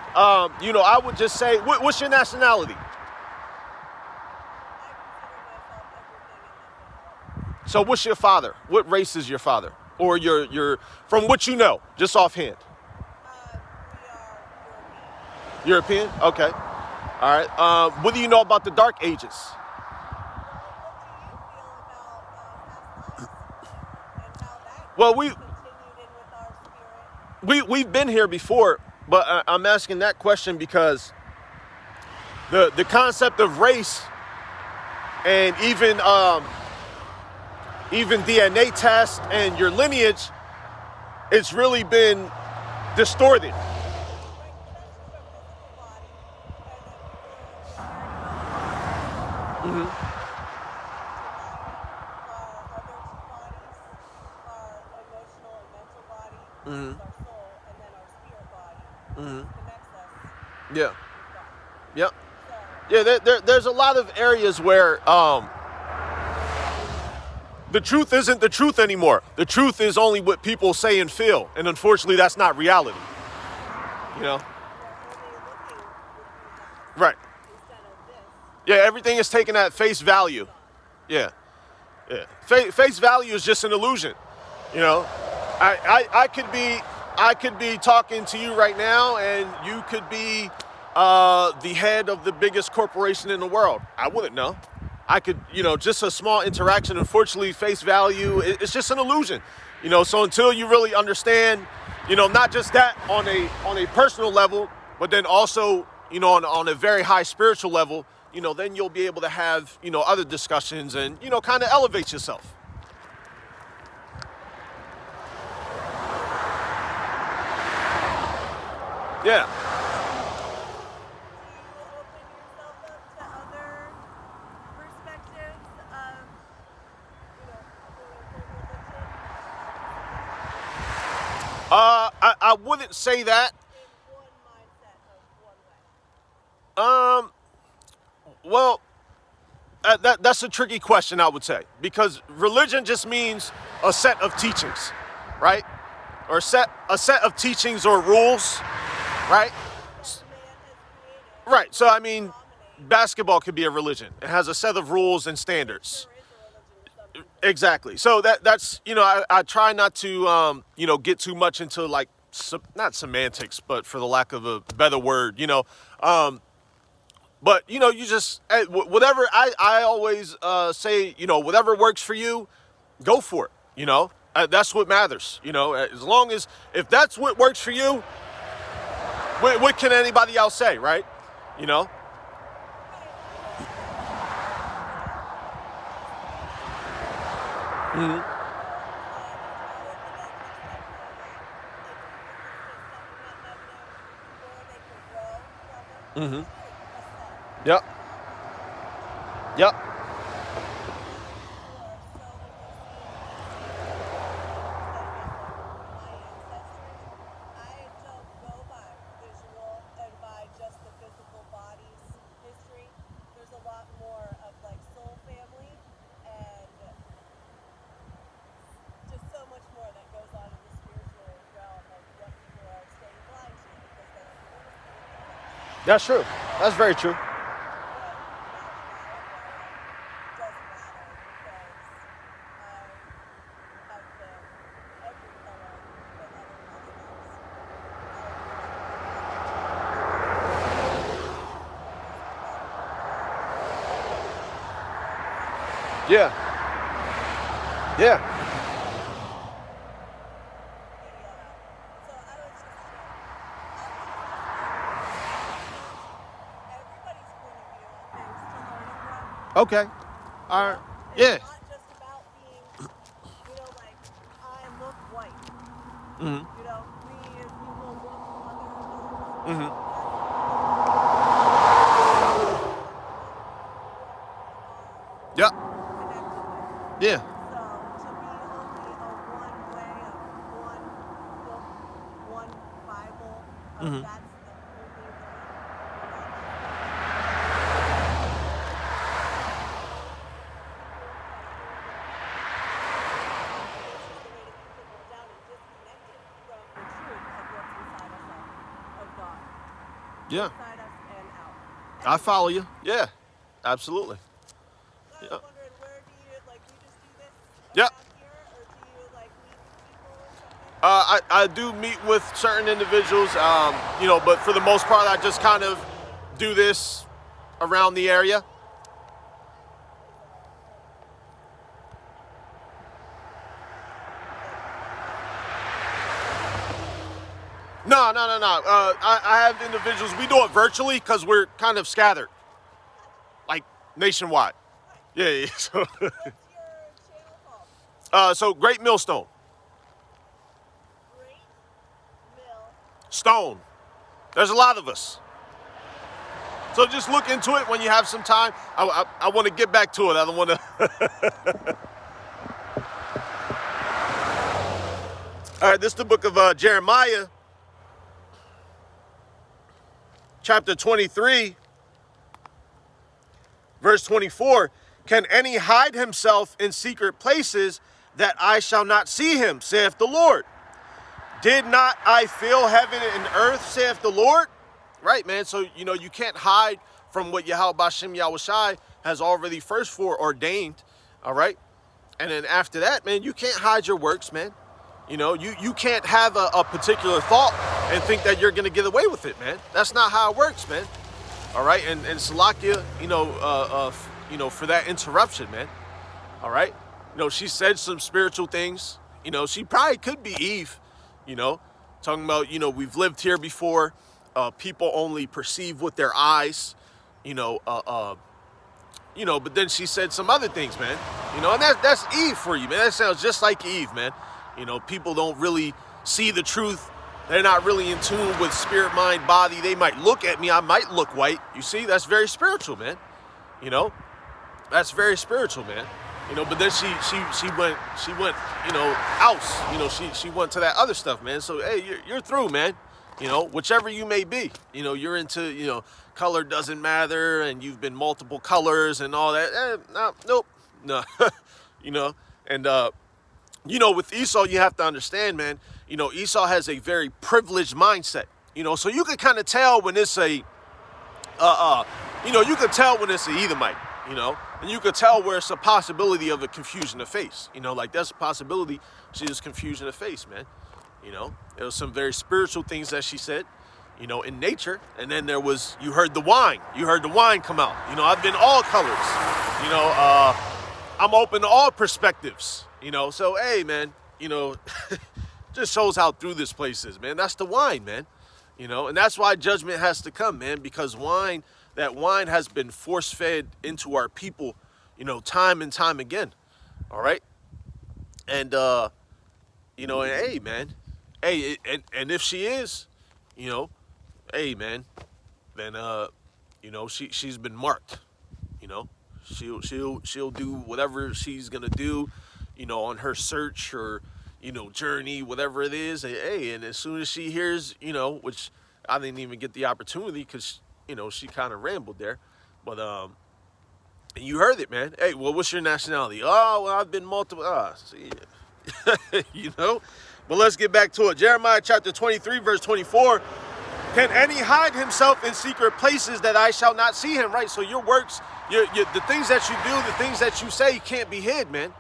you know, I would just say, what's your nationality? So what's your father? What race is your father? Or your from what you know, just offhand? We are European. European? Okay. All right. What do you know about the Dark Ages? What do you feel about past lives and how that Well, continued in with our spirit? we've been here before, but I'm asking that question because the concept of race and even DNA tests and your lineage, it's really been distorted. Yeah. Yep. So, Yeah, there's a lot of areas where the truth isn't the truth anymore. The truth is only what people say and feel. And unfortunately, that's not reality. You know? we're only looking what we have Right. instead of this. Yeah, everything is taken at face value. Yeah. Yeah. Face value is just an illusion. You know? I could be talking to you right now, and you could be the head of the biggest corporation in the world. I wouldn't know. I could, just a small interaction. Unfortunately, face value, it's just an illusion. So until you really understand, not just that on a personal level, but then also, on a very high spiritual level, then you'll be able to have, other discussions and, kind of elevate yourself. Yeah. Do you open yourself up to other perspectives of, quote unquote religion I wouldn't say that. in one mindset of one way? Well, that's a tricky question, I would say, because religion just means a set of teachings, right? Or a set of teachings or rules, right? That man has created Right. So I mean, dominate. basketball could be a religion. It has a set of rules and standards. There is a religion to some people. Exactly. So that's I try not to get too much into like not semantics, but for the lack of a better word, But you just whatever I always say, whatever works for you, go for it. That's what matters. As long as if that's what works for you, what can anybody else say, right? Mhm. Mhm. Yep. Yep. There's a lot more of like soul family and just so much more that goes on in the spiritual realm of what people are staying blind to because they don't understand That's true. That's very true. what doesn't matter because I have been every color in other Yeah. Yeah. so I was just everybody's point of view on things to learn from. Okay. All right. It's Yeah. not just about being, like I look white. Mhm. We as people look other colors. Mhm. Yep. Yeah. So to be only a one way of one book, one Bible, Mhm. that's the only way. Down and disconnected from the truth of what's inside us of God. Yeah. Inside us and out. I follow you. Yeah. Absolutely. I was Yeah. wondering, where do you just do this Yep. around here, or do you meet people or something? I do meet with certain individuals, but for the most part, I just kind of do this around the area. No. I have individuals. We do it virtually because we're kind of scattered, like nationwide. Yeah. So, What's your channel called? so Great Millstone. Great Mill. Stone. There's a lot of us. So just look into it when you have some time. I want to get back to it. I don't want to. All right, this is the book of Jeremiah, chapter 23, verse 24, can any hide himself in secret places that I shall not see him, saith the Lord? Did not I fill heaven and earth, saith the Lord? Right, man. So, you can't hide from what Yahweh B'Shem Yahushai has already first foreordained. All right. And then after that, man, you can't hide your works, man. You can't have a particular thought and think that you're going to get away with it, man. That's not how it works, man. All right. And Salakia, for that interruption, man. All right. She said some spiritual things. She probably could be Eve, talking about, we've lived here before. People only perceive with their eyes, but then she said some other things, man, and that's Eve for you, man. That sounds just like Eve, man. People don't really see the truth. They're not really in tune with spirit, mind, body. They might look at me. I might look white. You see, that's very spiritual, man. That's very spiritual, man. But then she went, else, she went to that other stuff, man. So, hey, you're through, man. Whichever you may be, you're into, color doesn't matter and you've been multiple colors and all that. Nope. No, and, with Esau, you have to understand, man, Esau has a very privileged mindset, so you can kind of tell when it's you can tell when it's an Edomite, and you could tell where it's a possibility of a confusion of face, like that's a possibility. She is confusion of face, man. There was some very spiritual things that she said, in nature. And then you heard the wine. You heard the wine come out. I've been all colors. I'm open to all perspectives. So, hey, man, just shows how through this place is, man. That's the wine, man. And that's why judgment has to come, man, because that wine has been force-fed into our people, time and time again. All right? And, and hey, man. Hey, and if she is, hey, man, then, she's been marked, she'll do whatever she's going to do, on her search or, journey, whatever it is. Hey, and as soon as she hears, which I didn't even get the opportunity because, she kind of rambled there, but, and you heard it, man. Hey, well, what's your nationality? Oh, well, I've been multiple, see, But let's get back to it. Jeremiah chapter 23, verse 24. Can any hide himself in secret places that I shall not see him? Right? So your works, the things that you do, the things that you say can't be hid, man.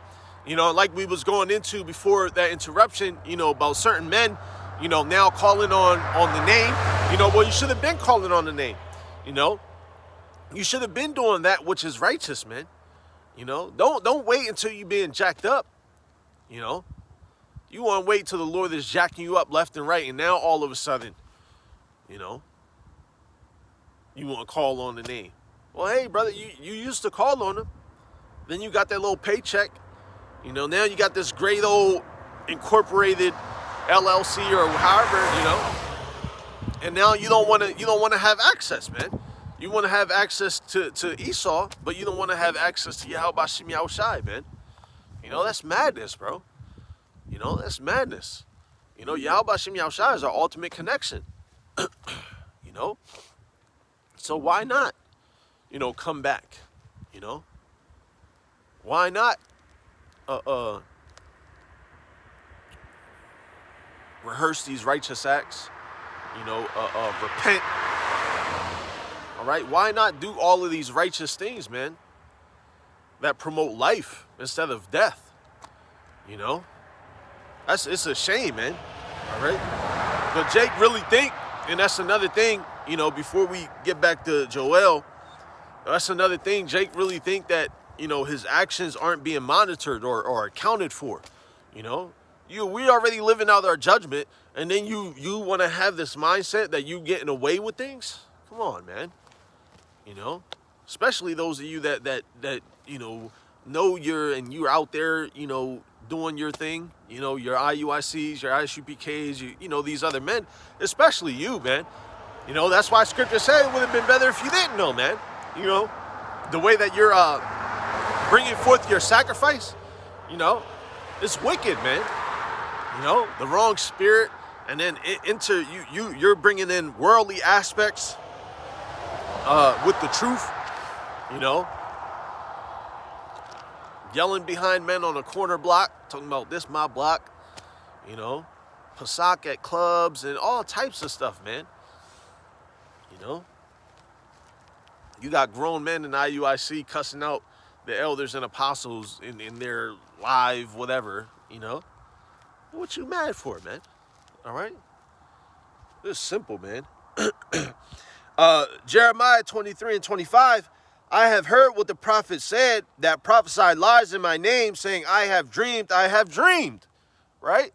Like we was going into before that interruption, about certain men, now calling on the name. Well, you should have been calling on the name. You should have been doing that which is righteous, man. Don't wait until you being jacked up. You want to wait till the Lord is jacking you up left and right, and now all of a sudden, you want to call on the name. Well, hey, brother, you used to call on him. Then you got that little paycheck. Now you got this great old incorporated LLC or however, and now you don't want to have access, man. You want to have access to Esau, but you don't want to have access to Yahweh B'Shem Yahushai, man. That's madness, bro. That's madness. Yahweh B'Shem Yahushai is our ultimate connection. So why not, come back? Why not, rehearse these righteous acts? Repent. All right? Why not do all of these righteous things, man, that promote life instead of death? It's a shame, man. All right? But Jake really think, and that's another thing, before we get back to Joel, that's another thing. Jake really think that, his actions aren't being monitored or accounted for. We already living out our judgment, and then you want to have this mindset that you getting away with things? Come on, man. Especially those of you that know you're out there, doing your thing, your IUICs, your ISUPKs, these other men, especially you, man. That's why scripture said it would have been better if you didn't know, man. The way that you're bringing forth your sacrifice, it's wicked, man. The wrong spirit, and then you're bringing in worldly aspects, with the truth, you know, yelling behind men on a corner block, talking about this my block, you know, Pasak at clubs and all types of stuff, man. You know, you got grown men in IUIC cussing out the elders and apostles in their live whatever, you know. What you mad for, man? All right? It's simple, man. Jeremiah 23 and 25, I have heard what the prophet said that prophesied lies in my name, saying, I have dreamed, right?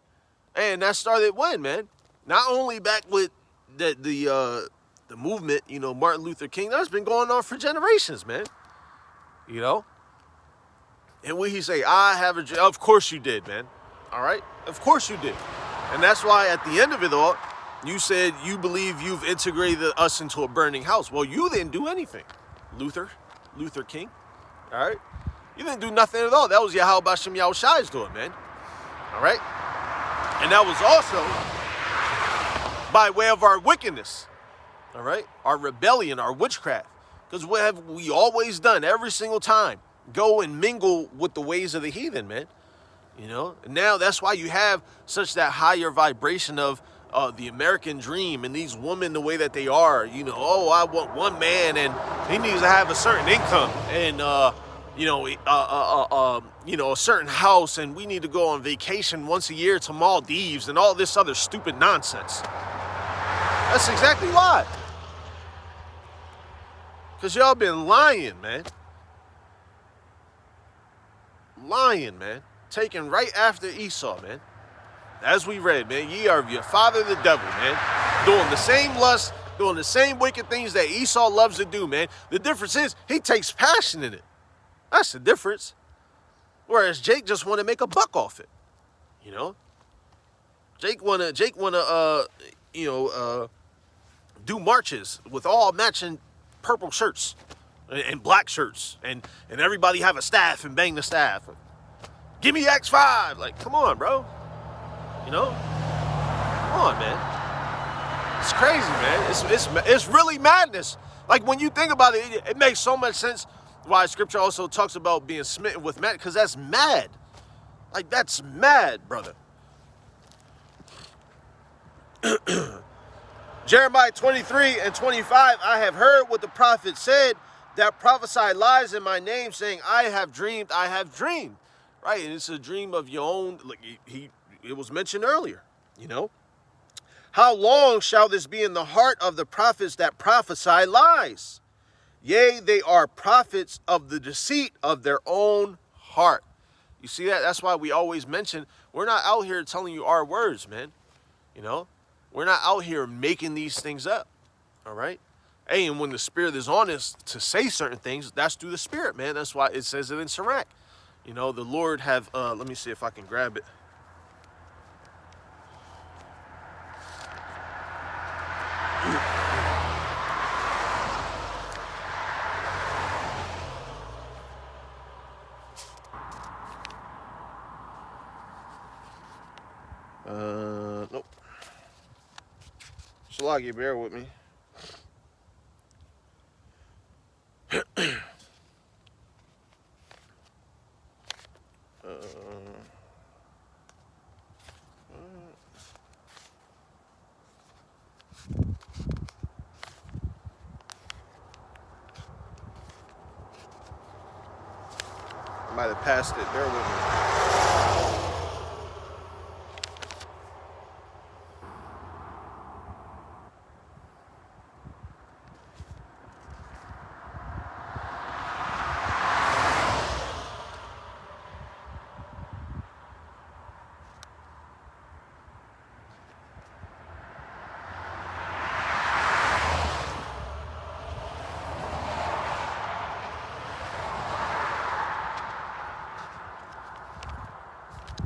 And that started when, man? Not only back with the movement, you know, Martin Luther King, that's been going on for generations, man. You know? And when he say, I have a dream, of course you did, man. All right? Of course you did. And that's why at the end of it all, you said you believe you've integrated us into a burning house. Well, you didn't do anything, Luther King. All right? You didn't do nothing at all. That was Yahweh Bashem Yahushai's doing, man. All right? And that was also by way of our wickedness. All right? Our rebellion, our witchcraft. Because what have we always done every single time? Go and mingle with the ways of the heathen, man. You know? And now that's why you have such that higher vibration of the American dream and these women the way that they are. You know, oh, I want one man and he needs to have a certain income and, you know, a certain house, and we need to go on vacation once a year to Maldives and all this other stupid nonsense. That's exactly why. Because y'all been lying, man. Lying, man. Taken right after Esau, man. As we read, man, ye are of your father the devil, man. Doing the same lust, doing the same wicked things that Esau loves to do, man. The difference is he takes passion in it. That's the difference. Whereas Jake just want to make a buck off it. You know? Jake wanna do marches with all matching purple shirts and black shirts and everybody have a staff and bang the staff. Give me X5. Like, come on, bro. You know? Come on, man. It's crazy, man. It's really madness. Like, when you think about it, it makes so much sense why Scripture also talks about being smitten with mad, because that's mad. Like, that's mad, brother. Jeremiah 23 and 25, I have heard what the prophet said that prophesied lies in my name, saying, I have dreamed. Right, and it's a dream of your own, like it was mentioned earlier, you know. How long shall this be in the heart of the prophets that prophesy lies? Yea, they are prophets of the deceit of their own heart. You see that? That's why we always mention, we're not out here telling you our words, man. You know, we're not out here making these things up, all right? Hey, and when the Spirit is on us to say certain things, that's through the Spirit, man. That's why it says it in Sirach. You know, the Lord have, let me see if I can grab it. Nope. Shalagi, bear with me. I might have passed it. Bear with me.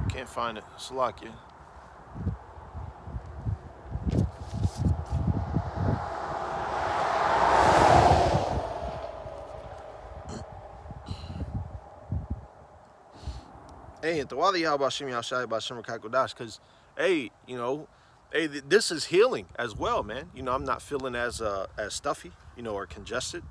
Can't find it. Salakia. Hey, and Tawali how about Shimi Hashai about Shimmer Kakodash? Because, hey, you know, Hey, this is healing as well, man. You know, I'm not feeling as stuffy, you know, or congested.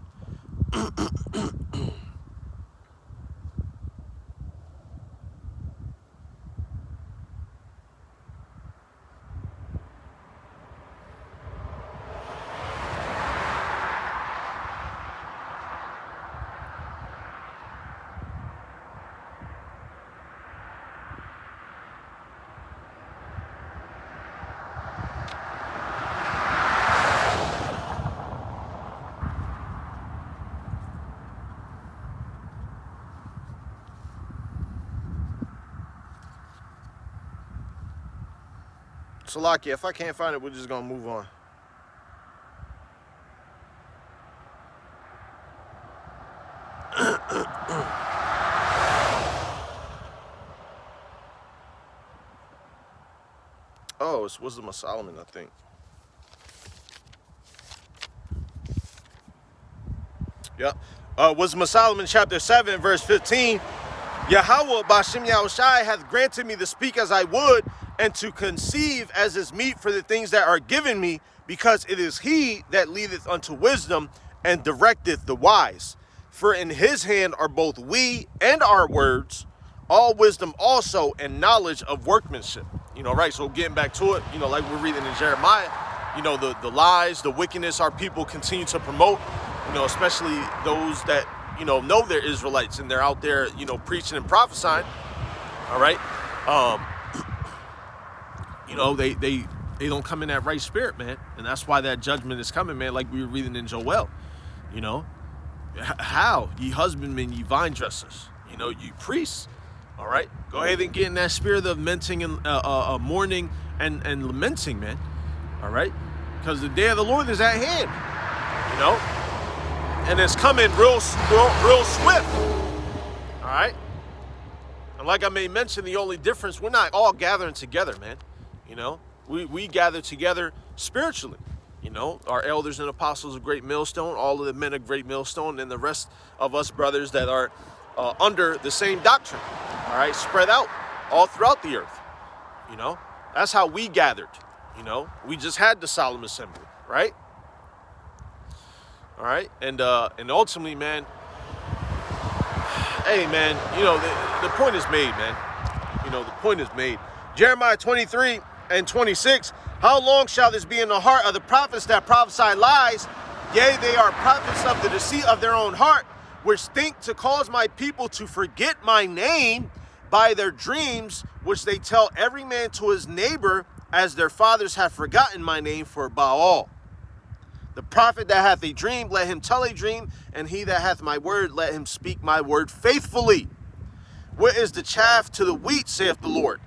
Salakia, if I can't find it, we're just gonna move on. Oh, it's Wisdom of Solomon, I think. Yep. Wisdom of Solomon, chapter 7, verse 15. Yahweh Bashem Yahushai hath granted me to speak as I would, and to conceive as is meet for the things that are given me, because it is he that leadeth unto wisdom and directeth the wise. For in his hand are both we and our words, all wisdom also, and knowledge of workmanship. You know, right? So getting back to it, you know, like we're reading in Jeremiah, you know, the lies, the wickedness our people continue to promote, you know, especially those that, you know they're Israelites and they're out there, you know, preaching and prophesying. All right. You know, they don't come in that right spirit, man. And that's why that judgment is coming, man, like we were reading in Joel. You know, how? Ye husbandmen, ye vine dressers, you know, ye priests. All right. Go ahead and get in that spirit of lamenting and mourning and lamenting, man. All right. Because the day of the Lord is at hand, you know, and it's coming real swift. All right. And like I may mention, the only difference, we're not all gathering together, man. You know, we gather together spiritually. You know, our elders and apostles of Great Millstone, all of the men of Great Millstone, and the rest of us brothers that are under the same doctrine. All right, spread out all throughout the earth. You know, that's how we gathered. You know, we just had the solemn assembly, right? All right, and ultimately, man. Hey, man, you know, the point is made, man. You know, the point is made. Jeremiah 23 and 26. How long shall this be in the heart of the prophets that prophesy lies? Yea, they are prophets of the deceit of their own heart, which think to cause my people to forget my name by their dreams, which they tell every man to his neighbor, as their fathers have forgotten my name for Baal. The prophet that hath a dream, let him tell a dream, and he that hath my word, let him speak my word faithfully. What is the chaff to the wheat, saith the Lord?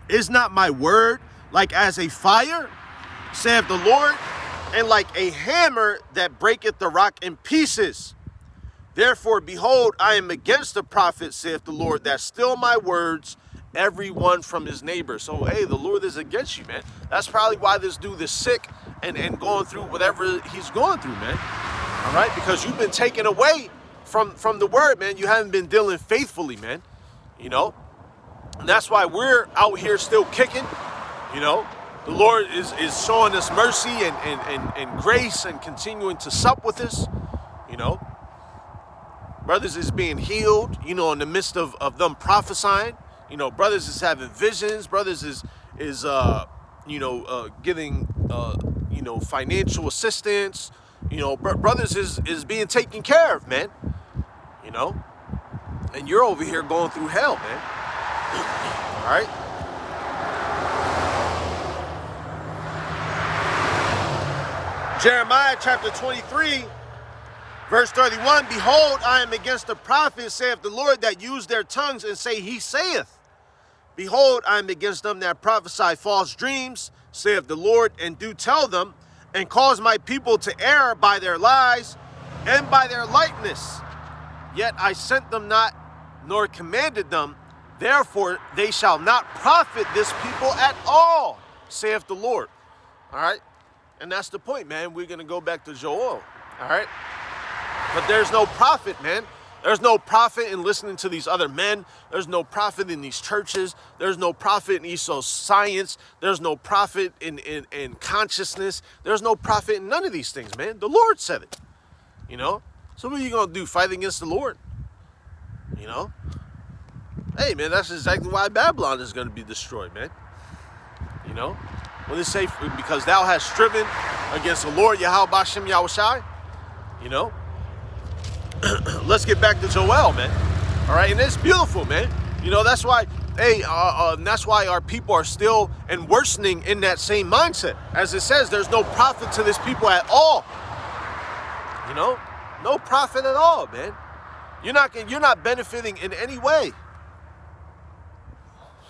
Is not my word like as a fire, saith the Lord, and like a hammer that breaketh the rock in pieces? Therefore, behold, I am against the prophet, saith the Lord, that steal my words, every one from his neighbor. So, hey, the Lord is against you, man. That's probably why this dude is sick and going through whatever he's going through, man. All right? Because you've been taken away from the word, man. You haven't been dealing faithfully, man. You know? And that's why we're out here still kicking. You know? The Lord is showing us mercy and grace and continuing to sup with us. You know? Brothers is being healed, you know, in the midst of them prophesying. You know, brothers is having visions. Brothers is giving, you know, financial assistance. You know, brothers is being taken care of, man. You know, and you're over here going through hell, man. All right. Jeremiah chapter 23, verse 31. Behold, I am against the prophets, saith the Lord, that use their tongues and say, he saith. Behold, I am against them that prophesy false dreams, saith the Lord, and do tell them, and cause my people to err by their lies and by their lightness. Yet I sent them not, nor commanded them. Therefore they shall not profit this people at all, saith the Lord. All right? And that's the point, man. We're going to go back to Joel. All right? But there's no profit, man. There's no profit in listening to these other men. There's no profit in these churches. There's no profit in ESO science. There's no profit in consciousness. There's no profit in none of these things, man. The Lord said it, you know? So what are you going to do, fight against the Lord? You know? Hey, man, that's exactly why Babylon is going to be destroyed, man. You know? When they say, because thou hast striven against the Lord, Yahweh Bashem Yahushai, you know? Let's get back to Joel, man. All right, and it's beautiful, man. You know, that's why, that's why our people are still and worsening in that same mindset. As it says, there's no profit to this people at all. You know, no profit at all, man. You're not benefiting in any way.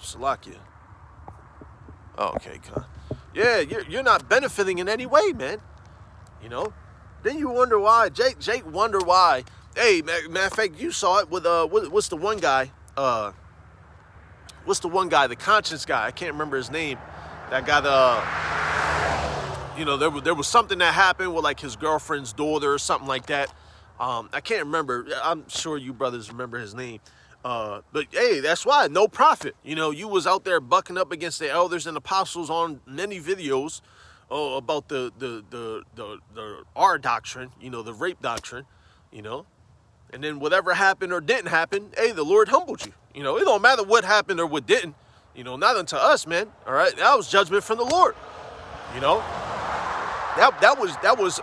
Salakia. Oh, okay, Con. Yeah, you're not benefiting in any way, man. You know. Then you wonder why. Jake wonder why. Hey, matter of fact, you saw it with what's the one guy? What's the one guy? The conscience guy. I can't remember his name. That got you know, there was something that happened with like his girlfriend's daughter or something like that. I can't remember. I'm sure you brothers remember his name. But hey, that's why no profit. You know, you was out there bucking up against the elders and apostles on many videos about the our doctrine, you know, the rape doctrine, you know. And then whatever happened or didn't happen, hey, the Lord humbled you. You know, it don't matter what happened or what didn't. You know, not unto us, man. All right, that was judgment from the Lord. You know, that was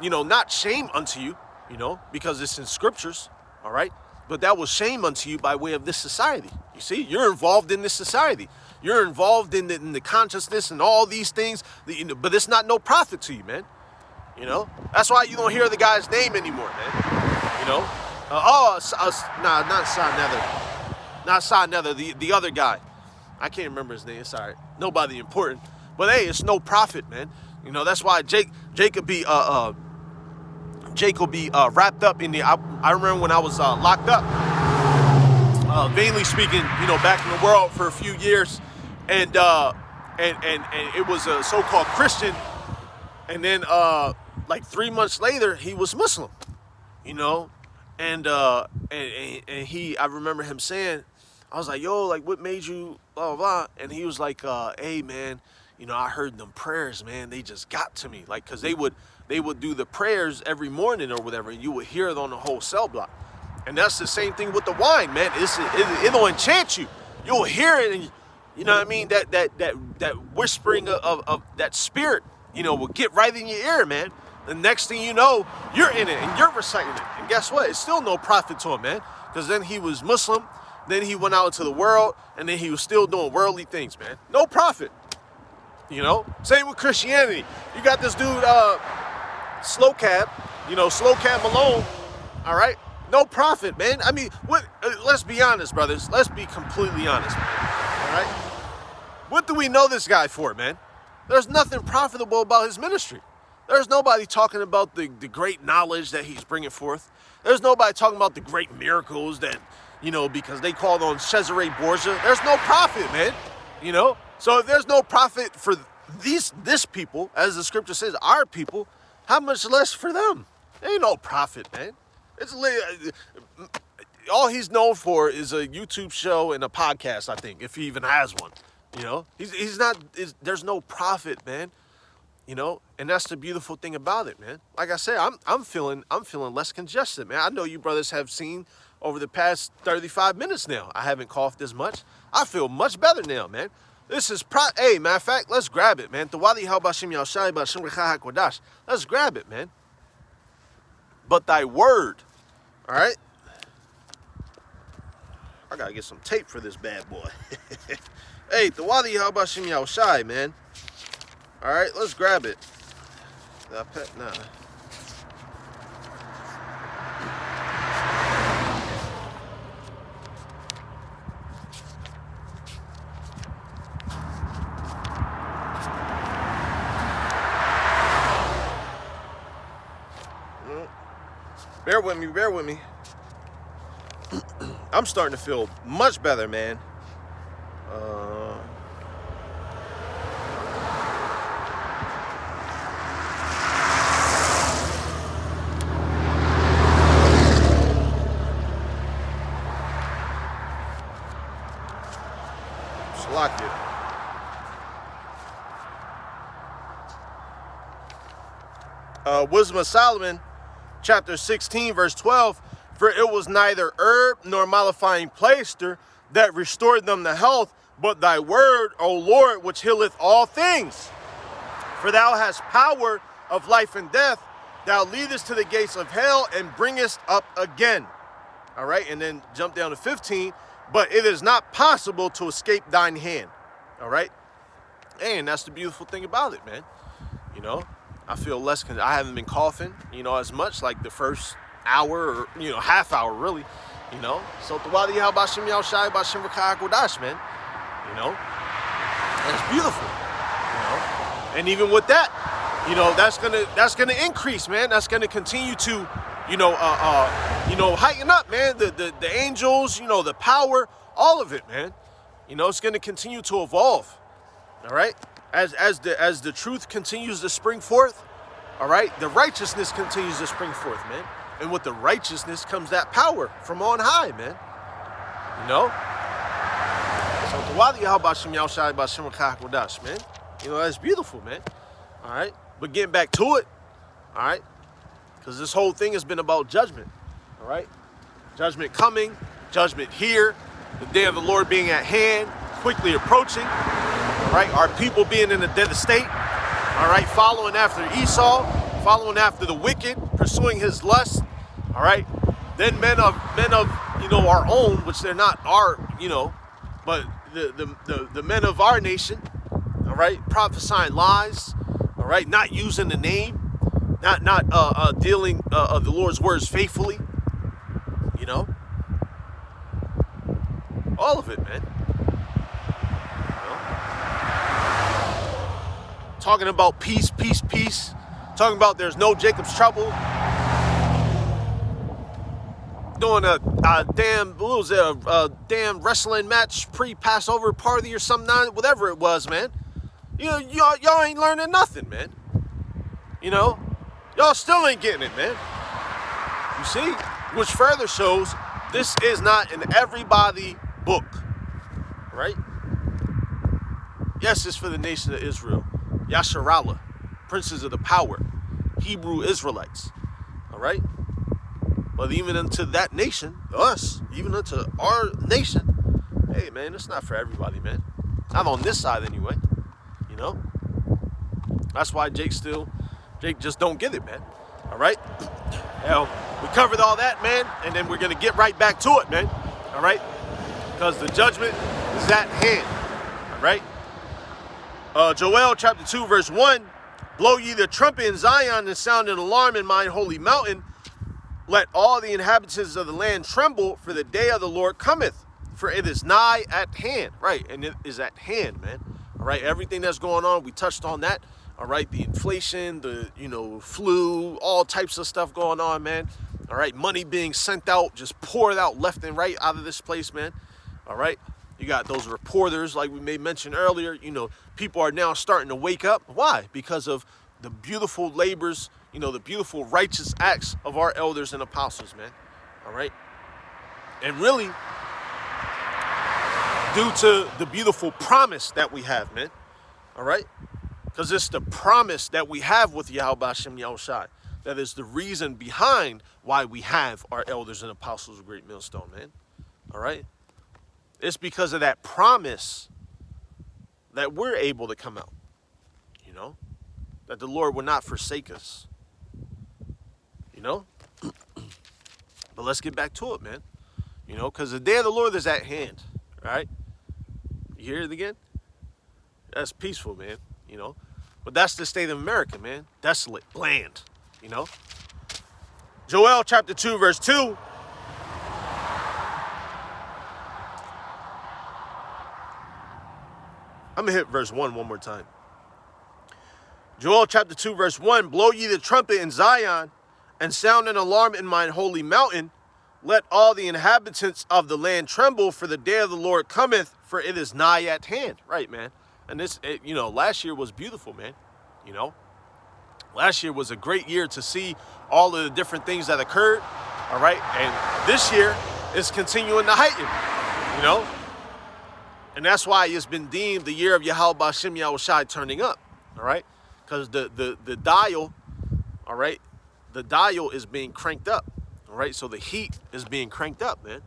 you know, not shame unto you. You know, because it's in scriptures. All right, but that was shame unto you by way of this society. You see, you're involved in this society. You're involved in the consciousness and all these things, but it's not no profit to you, man. You know, that's why you don't hear the guy's name anymore, man. You know, not Sa Nether, not Sa Nether, the other guy. I can't remember his name. Sorry, nobody important. But hey, it's no profit, man. You know, that's why Jake could be wrapped up in the. I remember when I was locked up, vainly speaking, you know, back in the world for a few years, and it was a so-called Christian, and then like 3 months later he was Muslim, you know, and he, I remember him saying, I was like, yo, like what made you blah blah blah, and he was like, hey man, you know, I heard them prayers, man, they just got to me, like, cause they would do the prayers every morning or whatever, and you would hear it on the whole cell block. And that's the same thing with the wine, man. It'll enchant you. You'll hear it, and you know what I mean? That whispering of that spirit, you know, will get right in your ear, man. The next thing you know, you're in it and you're reciting it. And guess what? It's still no profit to him, man. Because then he was Muslim, then he went out into the world, and then he was still doing worldly things, man. No profit. You know? Same with Christianity. You got this dude, Slow Cab, you know, Slow Cab Malone, all right? No profit, man. I mean, what? Let's be honest, brothers. Let's be completely honest, man. All right? What do we know this guy for, man? There's nothing profitable about his ministry. There's nobody talking about the great knowledge that he's bringing forth. There's nobody talking about the great miracles that, you know, because they called on Cesare Borgia. There's no profit, man. You know? So if there's no profit for this people, as the scripture says, our people, how much less for them? There ain't no profit, man. It's all he's known for is a YouTube show and a podcast, I think, if he even has one. You know, he's not. There's no profit, man. You know, and that's the beautiful thing about it, man. Like I said, I'm feeling less congested, man. I know you brothers have seen over the past 35 minutes now. I haven't coughed as much. I feel much better now, man. This is hey, matter of fact, let's grab it, man. Let's grab it, man. But thy word, all right? I gotta get some tape for this bad boy. Hey, Tawadi Habashim Yahushai, man. All right, let's grab it. Nah. Bear with me. I'm starting to feel much better, man. Salakia. Wisdom of Solomon, chapter 16, verse 12. For it was neither herb nor mollifying plaister that restored them to health, but thy word, O Lord, which healeth all things. For thou hast power of life and death. Thou leadest to the gates of hell and bringest up again. All right, and then jump down to 15. But it is not possible to escape thine hand. All right, and that's the beautiful thing about it, man. You know, I feel less, I haven't been coughing, you know, as much like the first hour or, you know, half hour really, you know. So Tawadi how Bashim Yahushai Bashim Rakakodash, man. You know, and it's beautiful, you know. And even with that, you know, that's gonna increase, man. That's gonna continue to, you know, heighten up, man. The angels, you know, the power, all of it, man. You know, it's gonna continue to evolve. All right, as the truth continues to spring forth, all right, the righteousness continues to spring forth, man. And with the righteousness comes that power from on high, man. You know. So Tawadi how Bashim Yahushai Bashim Rakakodash, man. You know, that's beautiful, man. All right. But getting back to it, all right, because this whole thing has been about judgment, all right? Judgment coming, judgment here, the day of the Lord being at hand, quickly approaching, all right? Our people being in a dead state, all right? Following after Esau, following after the wicked, pursuing his lust, all right? Then men of you know, our own, which they're not our, you know, but the men of our nation, all right, prophesying lies. All right, not using the name, not dealing the Lord's words faithfully, you know, all of it, man. You know? Talking about peace, peace, peace. Talking about there's no Jacob's trouble. Doing a damn, what was it, a damn wrestling match pre-Passover party or something, whatever it was, man. You know, y'all ain't learning nothing, man. You know, y'all still ain't getting it, man. You see, which further shows this is not an everybody book, right? Yes, it's for the nation of Israel, Yasharallah, princes of the power, Hebrew Israelites, all right? But even unto that nation, us, even unto our nation, hey, man, it's not for everybody, man. Not on this side anyway. You know, that's why Jake just don't get it, man. All right. Now, we covered all that, man, and then we're going to get right back to it, man. All right. Because the judgment is at hand. All right. Joel chapter 2, verse 1. Blow ye the trumpet in Zion and sound an alarm in mine holy mountain. Let all the inhabitants of the land tremble, for the day of the Lord cometh. For it is nigh at hand. Right. And it is at hand, man. All right, everything that's going on, we touched on that. All right, the inflation, the, you know, flu, all types of stuff going on, man. All right, money being sent out, just poured out left and right out of this place, man. All right, you got those reporters, like we may mention earlier. You know, people are now starting to wake up. Why? Because of the beautiful labors, you know, the beautiful righteous acts of our elders and apostles, man. All right, and really, due to the beautiful promise that we have, man. All right? Because it's the promise that we have with Yahweh Bashim Yahushai. That is the reason behind why we have our elders and apostles of Great Millstone, man. All right? It's because of that promise that we're able to come out. You know? That the Lord will not forsake us. You know? But let's get back to it, man. You know, because the day of the Lord is at hand. Right? You hear it again? That's peaceful, man, you know. But that's the state of America, man. Desolate, bland, you know. Joel chapter 2, verse 2. I'm going to hit verse 1 more time. Joel chapter 2, verse 1. Blow ye the trumpet in Zion, and sound an alarm in mine holy mountain. Let all the inhabitants of the land tremble, for the day of the Lord cometh, for it is nigh at hand. Right, man. And this, you know, last year was beautiful, man. You know, last year was a great year to see all of the different things that occurred. All right. And this year is continuing to heighten, you know. And that's why it's been deemed the year of Yahweh Ba'Shem Yahushai turning up, all right? Because the dial, all right, the dial is being cranked up, all right? So the heat is being cranked up, man,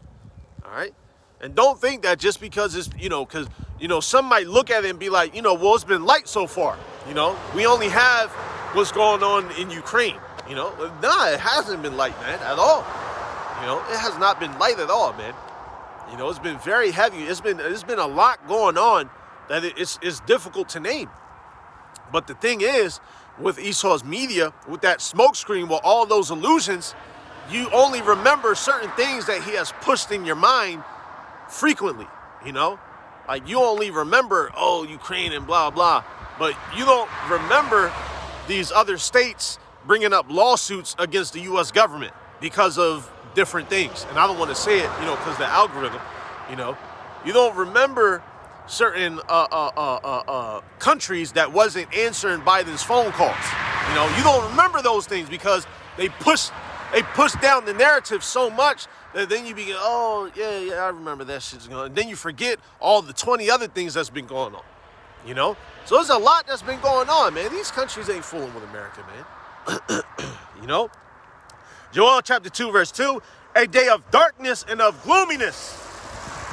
all right? And don't think that just because it's, because, some might look at it and be like, well, it's been light so far, we only have what's going on in Ukraine, Nah, it hasn't been light, man, at all. It has not been light at all, man. It's been very heavy. It's been a lot going on that it's difficult to name. But the thing is, with Esau's media, with that smokescreen, with all those illusions, you only remember certain things that he has pushed in your mind frequently, Like you only remember, Ukraine and blah, blah. But you don't remember these other states bringing up lawsuits against the U.S. government because of different things. And I don't want to say it, because the algorithm, you don't remember certain countries that wasn't answering Biden's phone calls. You don't remember those things because they push down the narrative so much that then you begin, yeah, I remember that shit's going on. And then you forget all the 20 other things that's been going on, So there's a lot that's been going on, man. These countries ain't fooling with America, man. Joel chapter 2, verse 2, a day of darkness and of gloominess,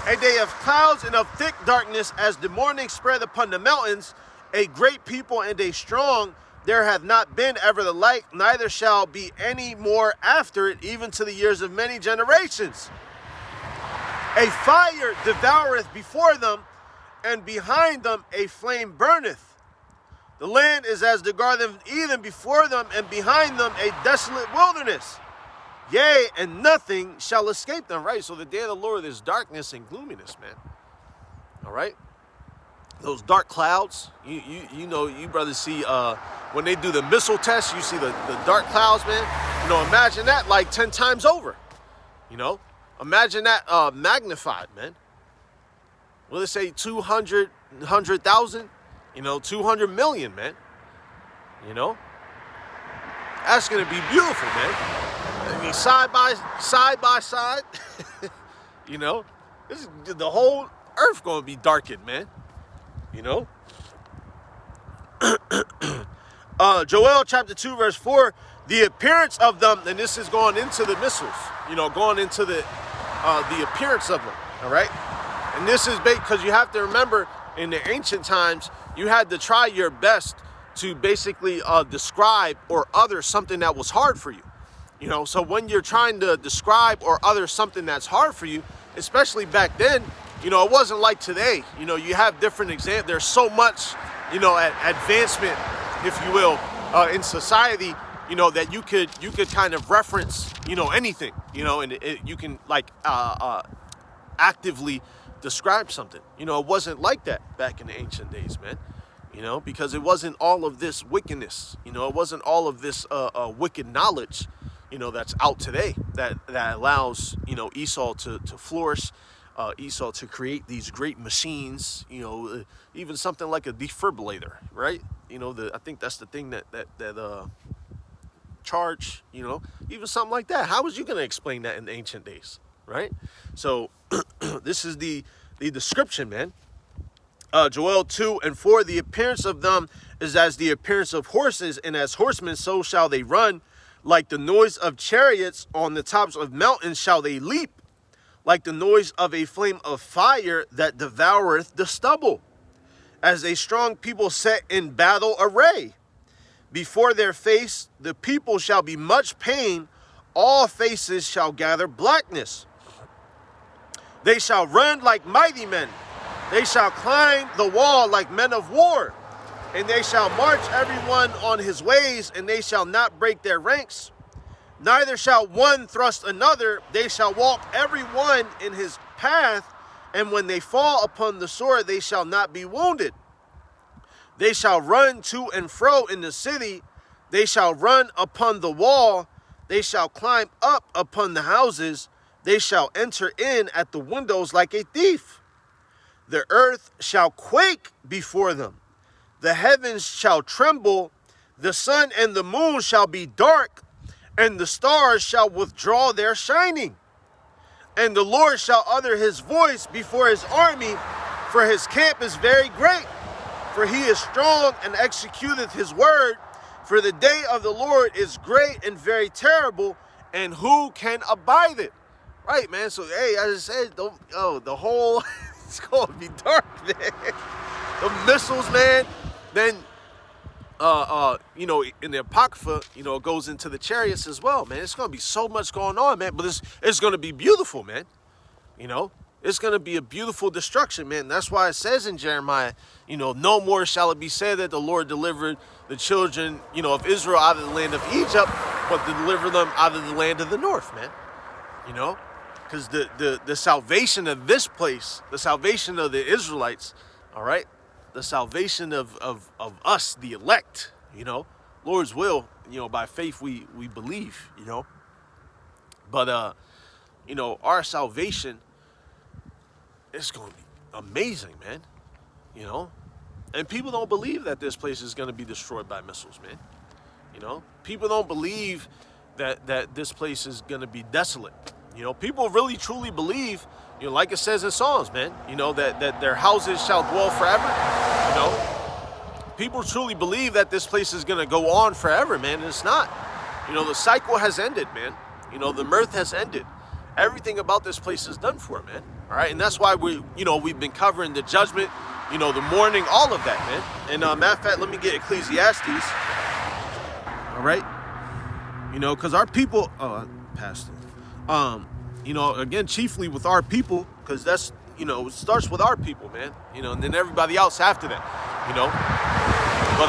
a day of clouds and of thick darkness, as the morning spread upon the mountains, a great people and a strong, there hath not been ever the like, neither shall be any more after it, even to the years of many generations. A fire devoureth before them, and behind them a flame burneth. The land is as the garden of Eden before them, and behind them a desolate wilderness. Yea, and nothing shall escape them, right? So the day of the Lord is darkness and gloominess, man. All right? Those dark clouds, you brothers see, when they do the missile test, you see the dark clouds, man. Imagine that like 10 times over. Imagine that magnified, man. Will it say 100,000? 200 million, man. That's going to be beautiful, man. I mean, side by side, this is the whole earth going to be darkened, man. Joel chapter 2, verse 4, the appearance of them, and this is going into the missiles, going into the appearance of them, all right? And this is because you have to remember, in the ancient times, you had to try your best to basically describe or utter something that was hard for you. So when you're trying to describe or utter something that's hard for you, especially back then, it wasn't like today. You have different examples. There's so much, advancement, if you will, in society, that you could kind of reference, anything, and you can like actively describe something. It wasn't like that back in the ancient days, man. Because it wasn't all of this wickedness. It wasn't all of this wicked knowledge, that's out today that allows, Esau to flourish, Esau to create these great machines, even something like a defibrillator, right? I think that's the thing that charge, even something like that. How was you going to explain that in the ancient days, right? So this is the description, man. Joel 2 and 4, the appearance of them is as the appearance of horses, and as horsemen so shall they run. Like the noise of chariots on the tops of mountains shall they leap. Like the noise of a flame of fire that devoureth the stubble. As a strong people set in battle array. Before their face the people shall be much pain. All faces shall gather blackness. They shall run like mighty men. They shall climb the wall like men of war. And they shall march everyone on his ways, and they shall not break their ranks. Neither shall one thrust another. They shall walk every one in his path. And when they fall upon the sword, they shall not be wounded. They shall run to and fro in the city. They shall run upon the wall. They shall climb up upon the houses. They shall enter in at the windows like a thief. The earth shall quake before them. The heavens shall tremble. The sun and the moon shall be dark, and the stars shall withdraw their shining. And the Lord shall utter his voice before his army, For his camp is very great, for he is strong and executeth his word. For the day of the Lord is great and very terrible, and who can abide it? Right, man. So, hey, I just said, the whole, it's going to be dark, man. The missiles, man. Then, in the Apocrypha, it goes into the chariots as well, man. It's going to be so much going on, man. But it's going to be beautiful, man. It's going to be a beautiful destruction, man. That's why it says in Jeremiah, no more shall it be said that the Lord delivered the children, of Israel out of the land of Egypt, but to deliver them out of the land of the north, man. Because the salvation of this place, the salvation of the Israelites, all right, the salvation of us, the elect, Lord's will, by faith we believe, But, our salvation, it's going to be amazing, man, And people don't believe that this place is going to be destroyed by missiles, man. People don't believe that this place is going to be desolate. People really truly believe, like it says in Psalms, man, that their houses shall dwell forever. People truly believe that this place is going to go on forever, man, and it's not. The cycle has ended, man. The mirth has ended. Everything about this place is done for, man. All right, and that's why we've been covering the judgment, the mourning, all of that, man. And matter of fact, let me get Ecclesiastes. All right, because our people, I passed it. Again, chiefly with our people, because that's, it starts with our people, man. And then everybody else after that, But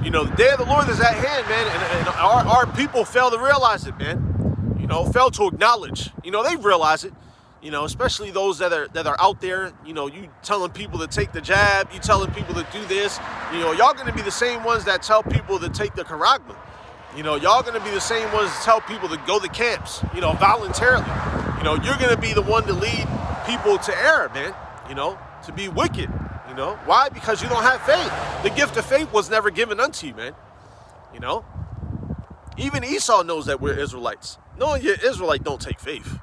the day of the Lord is at hand, man, and our people fail to realize it, man. Fail to acknowledge. They realize it. Especially those that are out there, you telling people to take the jab, you telling people to do this, y'all going to be the same ones that tell people to take the charagma. Y'all going to be the same ones that tell people to go to camps, voluntarily. You're going to be the one to lead people to error, man, to be wicked, Why? Because you don't have faith. The gift of faith was never given unto you, man, Even Esau knows that we're Israelites. Knowing you're Israelite don't take faith.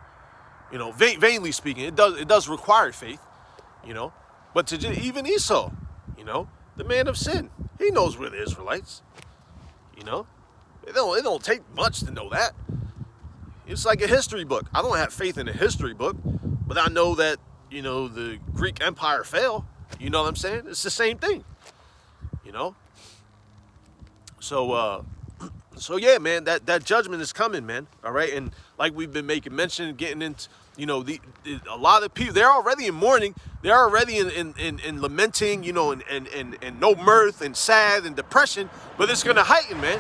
Vainly speaking, it does require faith, But even Esau, the man of sin, he knows we're the Israelites, It don't take much to know that. It's like a history book. I don't have faith in a history book, but I know that, the Greek Empire fell. You know what I'm saying? It's the same thing, So yeah, man, that judgment is coming, man. All right, and like we've been making mention, getting into, a lot of people, they're already in mourning, they're already in lamenting, and no mirth and sad and depression, but it's gonna heighten, man.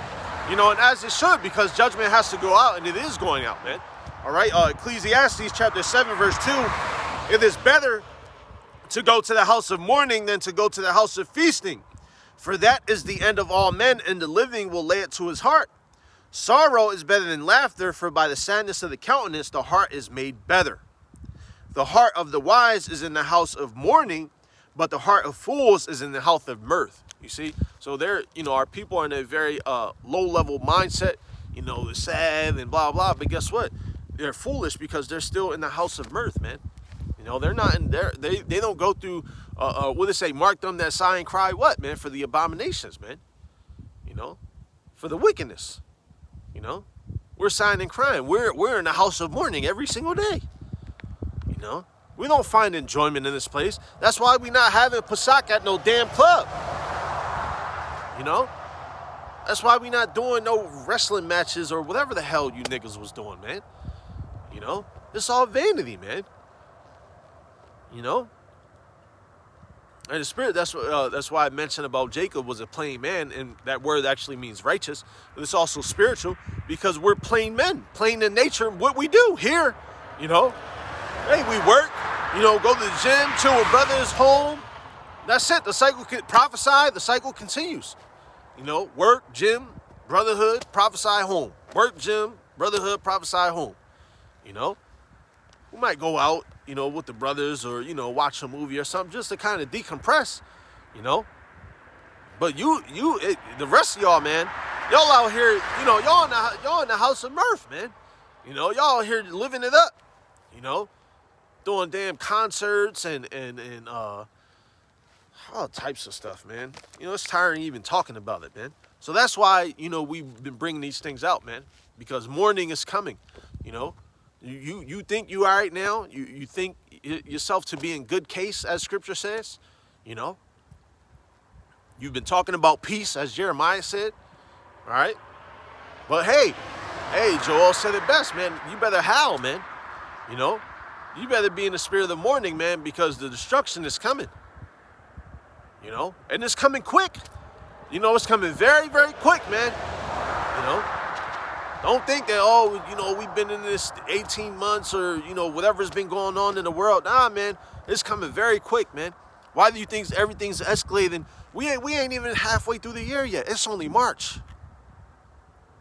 And as it should, because judgment has to go out, and it is going out, man. All right, Ecclesiastes chapter 7, verse 2, it is better to go to the house of mourning than to go to the house of feasting. For that is the end of all men, and the living will lay it to his heart. Sorrow is better than laughter, for by the sadness of the countenance the heart is made better. The heart of the wise is in the house of mourning, but the heart of fools is in the house of mirth. You see? So they're, our people are in a very low-level mindset, they're sad and blah, blah, but guess what? They're foolish because they're still in the house of mirth, man. They're not in there. They don't go through, what they say, mark them that sigh and cry, what, man? For the abominations, man. For the wickedness. We're sighing and crying. We're in the house of mourning every single day. We don't find enjoyment in this place. That's why we not having Pesach at no damn club. That's why we not doing no wrestling matches or whatever the hell you niggas was doing, man. It's all vanity, man. And the spirit, that's why I mentioned about Jacob was a plain man, and that word actually means righteous, but it's also spiritual, because we're plain men, plain in nature, what we do here, Hey, we work, go to the gym, chill with brothers, home. That's it. The cycle can prophesy, the cycle continues. Work, gym, brotherhood, prophesy, home. Work, gym, brotherhood, prophesy, home. We might go out, with the brothers, or, watch a movie or something just to kind of decompress, But the rest of y'all, man, y'all out here, y'all in the house of mirth, man. Y'all out here living it up, doing damn concerts and all types of stuff, man. You know, it's tiring even talking about it, man. So that's why, you know, we've been bringing these things out, man, because morning is coming. You know, you think you are right now, you think yourself to be in good case, as scripture says. You know, you've been talking about peace, as Jeremiah said. All right, but hey, Joel said it best, man. You better howl, man. You know, you better be in the spirit of the morning, man, because the destruction is coming. You know, and it's coming quick. You know, it's coming very, very quick, man. You know, don't think that, oh, you know, we've been in this 18 months or, you know, whatever's been going on in the world. Nah, man, it's coming very quick, man. Why do you think everything's escalating? We ain't even halfway through the year yet. It's only March.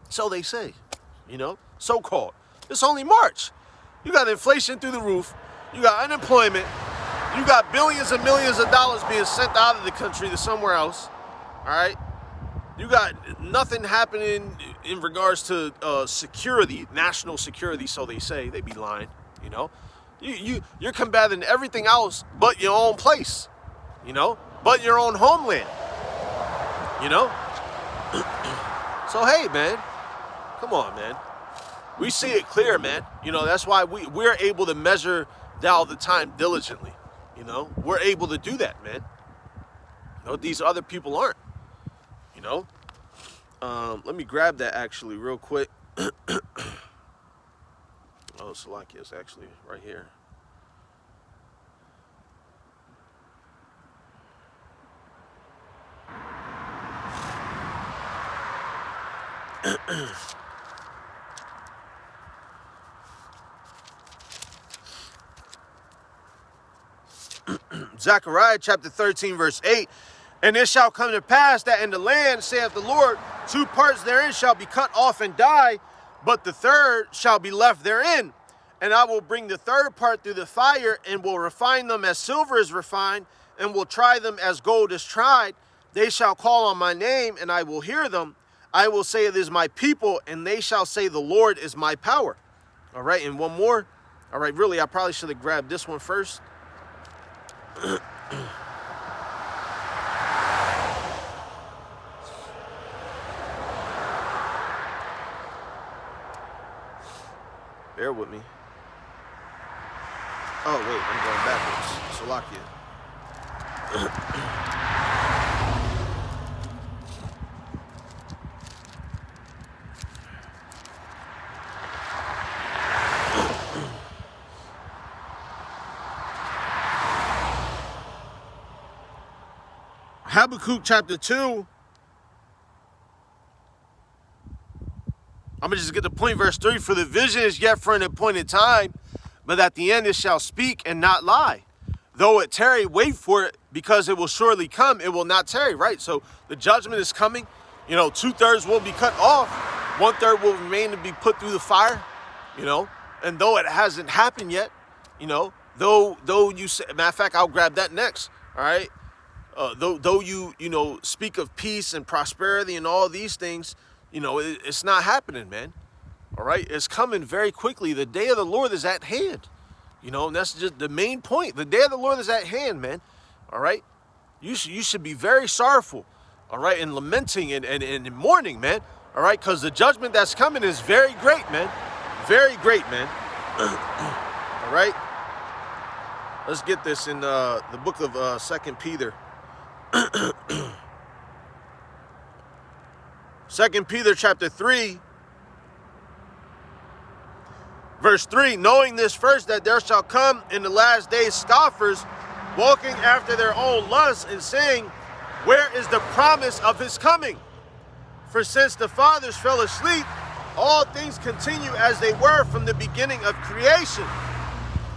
So they say, you know, so-called. It's only March. You got inflation through the roof. You got unemployment. You got billions and millions of dollars being sent out of the country to somewhere else. All right. You got nothing happening in regards to security, national security. So they say. They be lying. You know, you're combating everything else but your own place. You know, but your own homeland. You know. So hey, man, come on, man. We see it clear, man. You know, that's why we're able to measure down the time diligently. You know, we're able to do that, man. You know, these other people aren't. You know, let me grab that actually real quick. Oh, Salakia is actually right here. Zechariah chapter 13 verse 8. And it shall come to pass that in the land, saith the Lord, 2 parts therein shall be cut off and die, but the third shall be left therein. And I will bring the third part through the fire, and will refine them as silver is refined, and will try them as gold is tried. They shall call on my name, and I will hear them. I will say, it is my people, and they shall say, the Lord is my power. All right, and one more. All right, really, I probably should have grabbed this one first. Bear with me. Oh, wait, I'm going backwards. Salakia. Habakkuk chapter 2. I'm going to just get to point verse 3. For the vision is yet for an appointed time, but at the end it shall speak and not lie. Though it tarry, wait for it, because it will surely come. It will not tarry, right? So the judgment is coming. You know, 2/3 will be cut off. 1/3 will remain to be put through the fire, you know. And though it hasn't happened yet, you know, though you say, matter of fact, I'll grab that next, all right? Though you know, speak of peace and prosperity and all these things, you know, it's not happening, man. All right, it's coming very quickly. The day of the Lord is at hand. You know, and that's just the main point. The day of the Lord is at hand, man. All right, you should be very sorrowful, all right, and lamenting and mourning, man. All right, because the judgment that's coming is very great, man. Very great, man. All right, let's get this in the book of 2 Peter. 2 Peter chapter 3, verse 3, knowing this first, that there shall come in the last days scoffers, walking after their own lusts, and saying, where is the promise of his coming? For since the fathers fell asleep, all things continue as they were from the beginning of creation.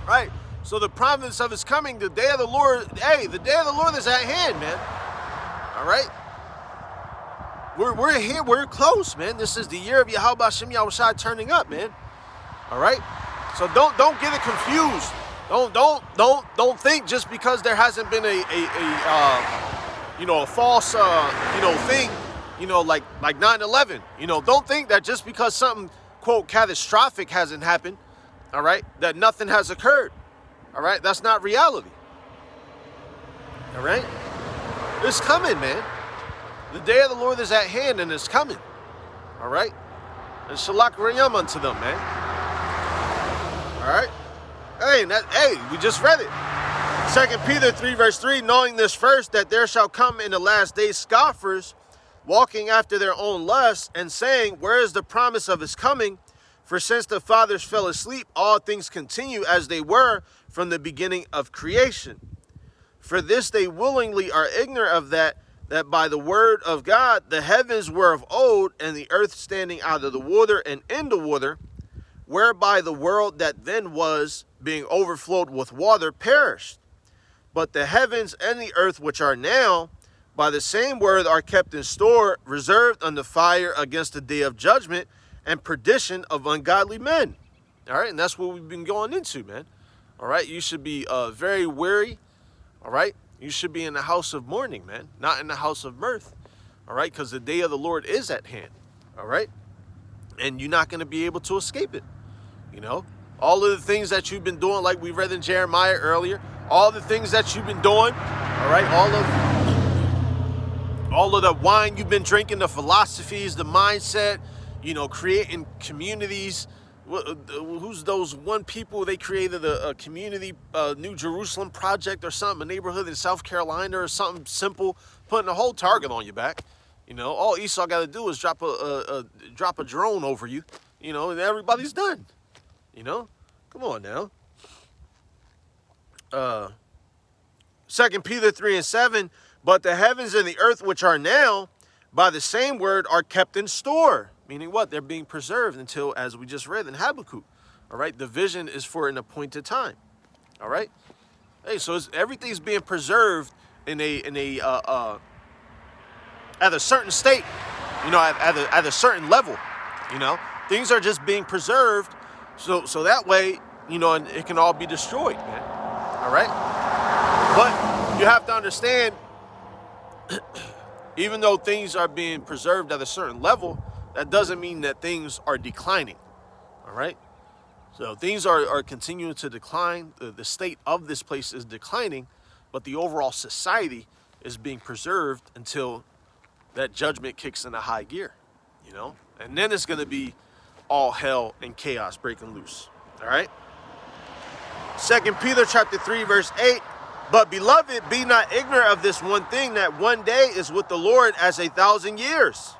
Right? So the promise of his coming, the day of the Lord, hey, the day of the Lord is at hand, man. All right? We're here, we're close, man. This is the year of Yahweh Shem Yahushai turning up, man. All right? So don't get it confused. Don't think just because there hasn't been a false thing, like 9/11. Don't think that just because something, quote, catastrophic hasn't happened, all right, that nothing has occurred. All right, that's not reality. All right, it's coming, man. The day of the Lord is at hand, and it's coming. All right, and shalak rayam unto them, man. All right, hey, we just read it. 2 Peter 3 verse 3, knowing this first, that there shall come in the last days scoffers, walking after their own lusts, and saying, where is the promise of his coming? For since the fathers fell asleep, all things continue as they were from the beginning of creation. For this they willingly are ignorant of that by the word of God the heavens were of old, and the earth standing out of the water and in the water, whereby the world that then was, being overflowed with water, perished. But the heavens and the earth which are now, by the same word are kept in store, reserved unto fire against the day of judgment and perdition of ungodly men. All right, and that's what we've been going into, man. All right, you should be very wary. All right, you should be in the house of mourning, man, not in the house of mirth. All right, because the day of the Lord is at hand. All right, and you're not going to be able to escape it. You know, all of the things that you've been doing, like we read in Jeremiah earlier, all the things that you've been doing, all right, all of the wine you've been drinking, the philosophies, the mindset, you know, creating communities. Who's those one people, they created a community, New Jerusalem project or something, a neighborhood in South Carolina or something simple, putting a whole target on your back. You know, all Esau got to do is drop a drone over you, you know, and everybody's done. You know, come on now. 2 Peter 3 and 7, but the heavens and the earth which are now, by the same word, are kept in store. Meaning what? They're being preserved until, as we just read in Habakkuk. All right, the vision is for an appointed time. All right. Hey, so everything's being preserved at a certain state. You know, at a certain level. You know, things are just being preserved, so that way, you know, and it can all be destroyed, man. All right. But you have to understand, even though things are being preserved at a certain level, that doesn't mean that things are declining. All right. So things are continuing to decline. The state of this place is declining, but the overall society is being preserved until that judgment kicks into high gear, you know, and then it's going to be all hell and chaos breaking loose. All right. 2 Peter chapter 3 verse 8. But beloved, be not ignorant of this one thing, that one day is with the Lord as 1,000 years,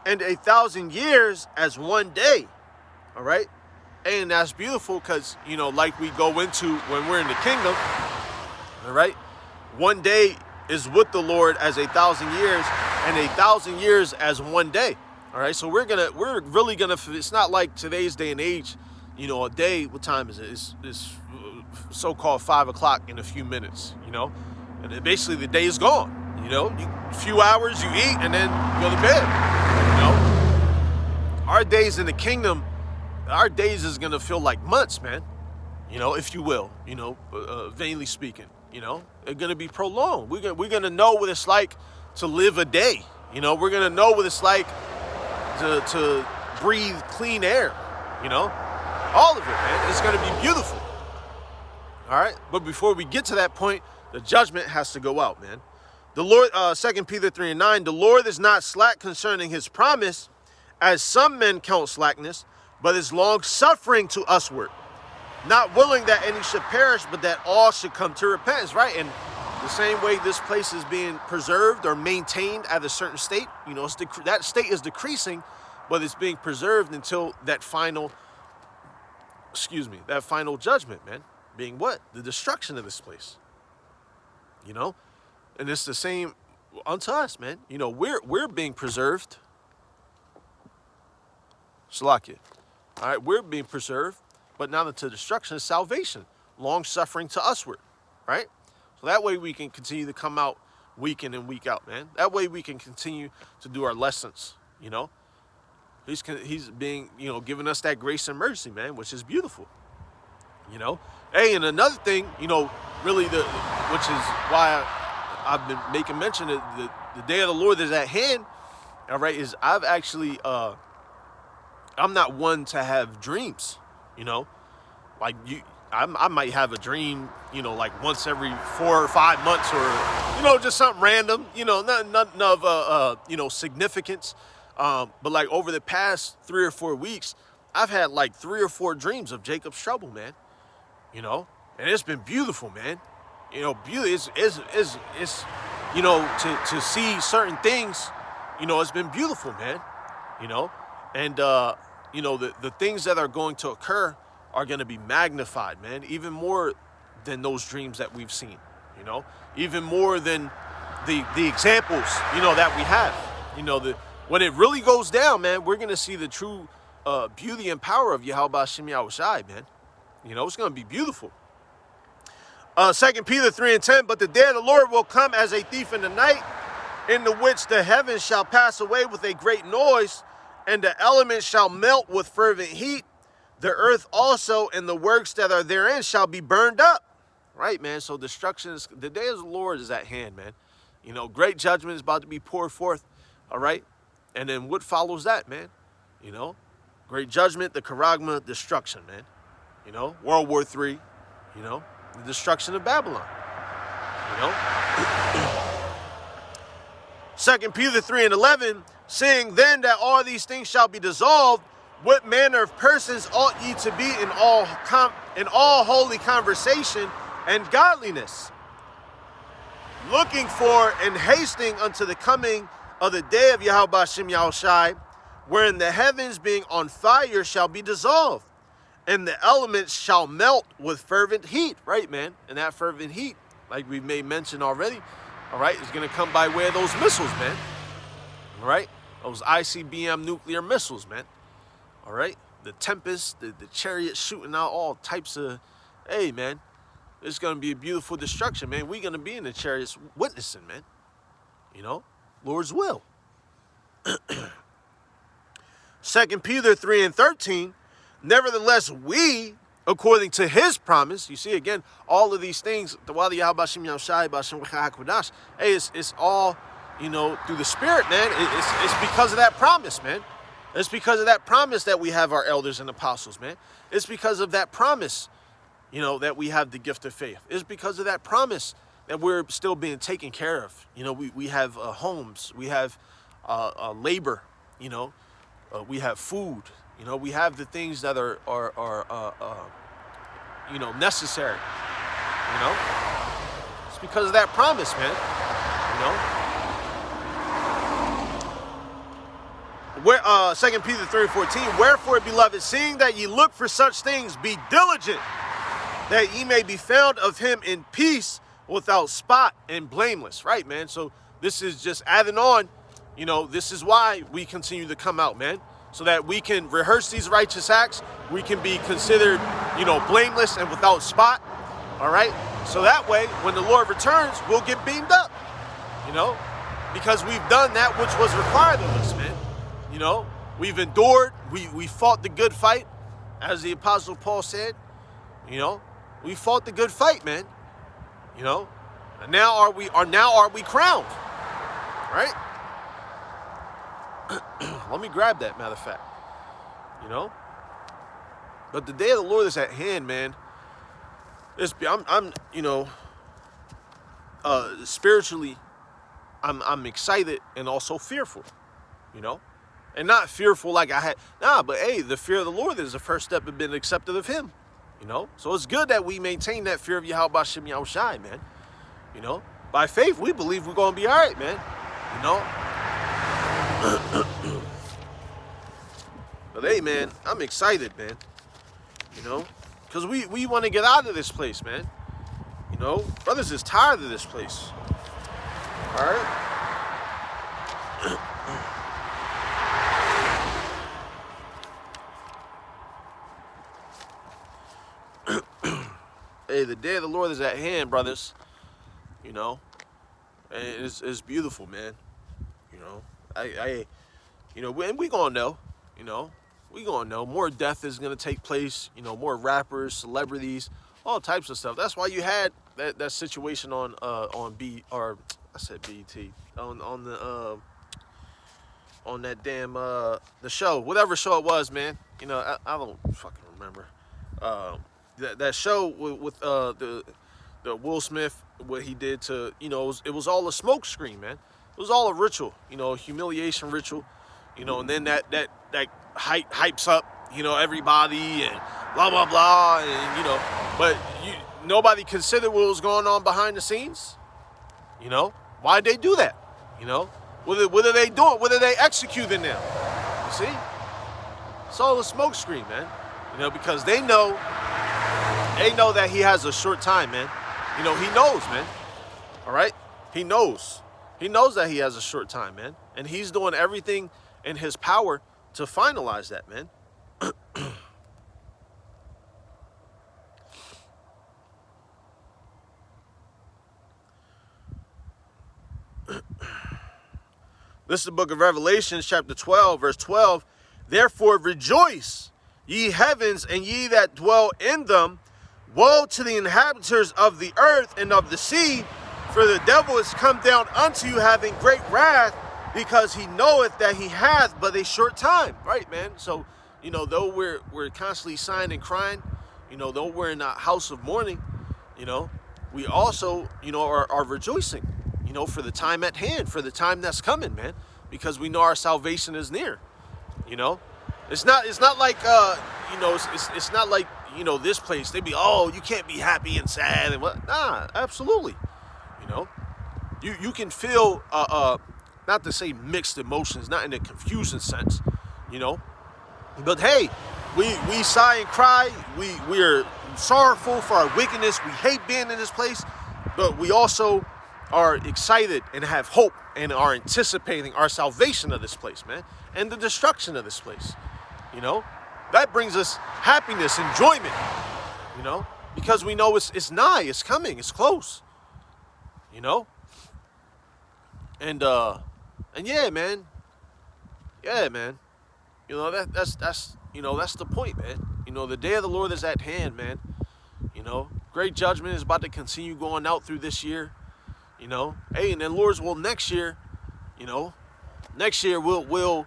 and 1,000 years as one day. All right. And that's beautiful because, you know, like we go into when we're in the kingdom. All right. One day is with the Lord as 1,000 years, and 1,000 years as one day. All right. So we're really gonna, it's not like today's day and age, you know, a day, what time is it? It's so-called 5 o'clock in a few minutes, you know, and then basically the day is gone. You know, a few hours you eat and then go to bed. You know, our days in the kingdom, our days is gonna feel like months, man. You know, if you will, you know, vainly speaking, you know, they're gonna be prolonged. We're gonna know what it's like to live a day. You know, we're gonna know what it's like to breathe clean air. You know, all of it, man. It's gonna be beautiful. All right, but before we get to that point, the judgment has to go out, man. The Lord, 2 Peter 3 and 9, the Lord is not slack concerning his promise, as some men count slackness, but is long suffering to usward, not willing that any should perish, but that all should come to repentance, right? And the same way this place is being preserved or maintained at a certain state, you know, that state is decreasing, but it's being preserved until that final judgment, man. Being what? The destruction of this place. You know? And it's the same unto us, man. You know, we're being preserved. Salakia. All right, we're being preserved, but now to destruction is salvation. Long suffering to usward. Right? So that way we can continue to come out week in and week out, man. That way we can continue to do our lessons, you know? He's being, you know, giving us that grace and mercy, man, which is beautiful. You know? Hey, and another thing, you know, really which is why I've been making mention of the day of the Lord is at hand, all right, is I've actually, I'm not one to have dreams, you know, like I might have a dream, like once every 4 or 5 months, or just something random, nothing of significance. But like over the past 3 or 4 weeks, I've had like 3 or 4 dreams of Jacob's trouble, man. And it's been beautiful, man. Beauty is to see certain things, it's been beautiful, man. And the things that are going to occur are going to be magnified, man, even more than those dreams that we've seen, even more than the examples, that we have, when it really goes down, man, we're going to see the true beauty and power of Yahweh Shem Yahushai, man. It's going to be beautiful. 2 Peter 3:10, but the day of the Lord will come as a thief in the night, in the which the heavens shall pass away with a great noise, and the elements shall melt with fervent heat. The earth also and the works that are therein shall be burned up. Right, man? So destruction is, the day of the Lord is at hand, man. Great judgment is about to be poured forth. All right? And then what follows that, man? Great judgment, the charagma, destruction, man. World War III, the destruction of Babylon. 2 Peter 3:11, saying then that all these things shall be dissolved, what manner of persons ought ye to be in all holy conversation and godliness, looking for and hasting unto the coming of the day of Yahweh Shem Yahushai, wherein the heavens being on fire shall be dissolved, and the elements shall melt with fervent heat. Right, man? And that fervent heat, like we may mention already, all right, is going to come by way of those missiles, man. All right? Those ICBM nuclear missiles, man. All right? The Tempest, the chariot shooting out all types of, hey, man, it's going to be a beautiful destruction, man. We're going to be in the chariots witnessing, man. Lord's will. 2 Peter 3:13, nevertheless, we, according to his promise, you see, again, all of these things, hey, it's all, through the Spirit, man. It's because of that promise, man. It's because of that promise that we have our elders and apostles, man. It's because of that promise, that we have the gift of faith. It's because of that promise that we're still being taken care of. We have homes, we have labor, we have food, we have the things that are necessary. It's because of that promise, man. Where 2 Peter 3:14, wherefore, beloved, seeing that ye look for such things, be diligent, that ye may be found of him in peace, without spot and blameless. Right, man? So this is just adding on, this is why we continue to come out, man, so that we can rehearse these righteous acts, we can be considered, blameless and without spot. All right? So that way, when the Lord returns, we'll get beamed up, because we've done that which was required of us, man. We've endured, we fought the good fight, as the Apostle Paul said. We fought the good fight, man. And now are we crowned, right? Let me grab that, matter of fact. But the day of the Lord is at hand, man. Spiritually, I'm excited and also fearful, and not fearful like I had, but hey, the fear of the Lord is the first step in being accepted of him, so it's good that we maintain that fear of Yahweh Shem Yahushai, man. By faith, we believe we're going to be all right, man, But hey, man, I'm excited, man, because we want to get out of this place, man. Brothers is tired of this place. All right? Hey, the day of the Lord is at hand, brothers. And it's beautiful, man. And we gonna know. We gonna know more death is gonna take place. More rappers, celebrities, all types of stuff. That's why you had that situation on BET on that damn the show, whatever show it was, man. I don't fucking remember. that show with the Will Smith, what he did to, it was all a smoke screen, man. It was all a ritual, a humiliation ritual, and then that hypes up, everybody and blah blah blah, and but nobody considered what was going on behind the scenes. Why'd they do that? What are they doing? What are they executing now? You see, it's all a smoke screen, man. Because they know that he has a short time, man. He knows, man. All right? He knows. He knows that he has a short time, man. And he's doing everything in his power to finalize that, man. This is the book of Revelation, chapter 12, verse 12. Therefore rejoice, ye heavens, and ye that dwell in them. Woe to the inhabitants of the earth and of the sea, for the devil is come down unto you having great wrath, because he knoweth that he hath but a short time. Right, man? So, though we're constantly sighing and crying, though we're in a house of mourning, we also, are rejoicing, for the time at hand, for the time that's coming, man, because we know our salvation is near. It's not like it's not like this place. They be, oh, you can't be happy and sad and what? Nah, absolutely. You can feel not to say mixed emotions, not in a confusion sense, but hey, we sigh and cry. We're sorrowful for our wickedness. We hate being in this place, but we also are excited and have hope and are anticipating our salvation of this place, man, and the destruction of this place. That brings us happiness, enjoyment, because we know it's nigh, it's coming, it's close, and yeah, man, that's the point, man. The day of the Lord is at hand, man. Great judgment is about to continue going out through this year. Hey, and then Lord's will next year, next year we'll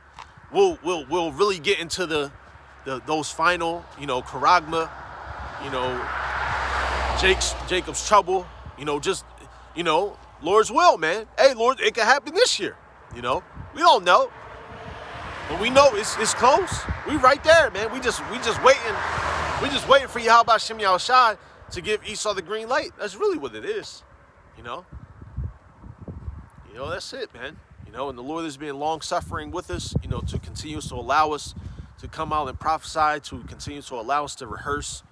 really get into those final, charagma, Jacob's trouble, Lord's will, man. Hey, Lord, it could happen this year. We don't know, but we know it's close. We right there, man. We just waiting. We just waiting for Yahweh Shem Yahushai to give Esau the green light. That's really what it is. That's it, man. And the Lord is being long-suffering with us, to continue to allow us to come out and prophesy, to continue to allow us to rehearse,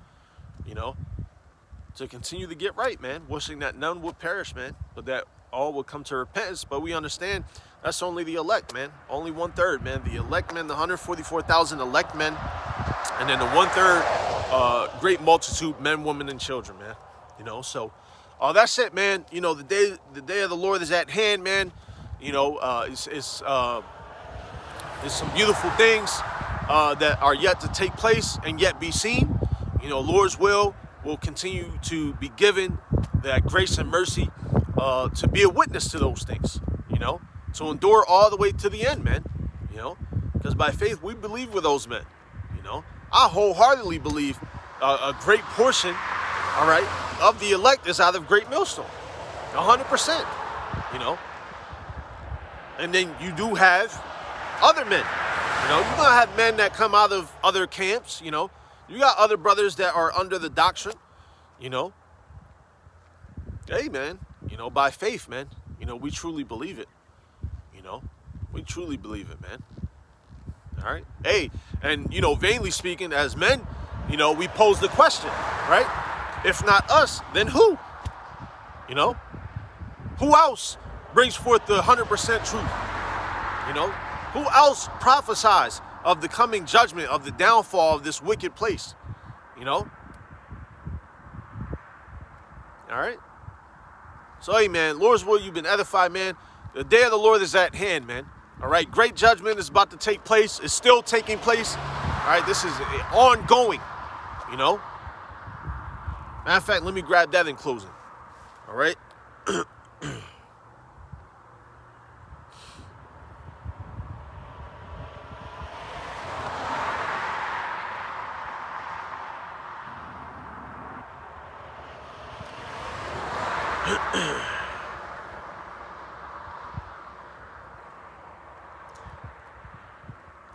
to continue to get right, man. Wishing that none would perish, man, but that all would come to repentance. But we understand that's only the elect, man. Only 1/3, man. The elect men, the 144,000 elect men, and then the 1/3 great multitude, men, women, and children, man. So that's it, man. The day of the Lord is at hand, man. It's some beautiful things that are yet to take place and yet be seen. Lord's will continue to be given, that grace and mercy to be a witness to those things, to endure all the way to the end, man. Because by faith we believe with those men. I wholeheartedly believe a great portion, all right, of the elect is out of Great Millstone, 100%. And then you do have other men. You're gonna have men that come out of other camps. You got other brothers that are under the doctrine. Hey, man. By faith, man. We truly believe it. We truly believe it, man. All right. Hey, and vainly speaking, as men, we pose the question, right? If not us, then who? Who else brings forth the 100% truth? Who else prophesies of the coming judgment, of the downfall of this wicked place? All right. So, hey, man, Lord's will, you've been edified, man. The day of the Lord is at hand, man. All right. Great judgment is about to take place. It's still taking place. All right. This is ongoing. Matter of fact, let me grab that in closing. All right.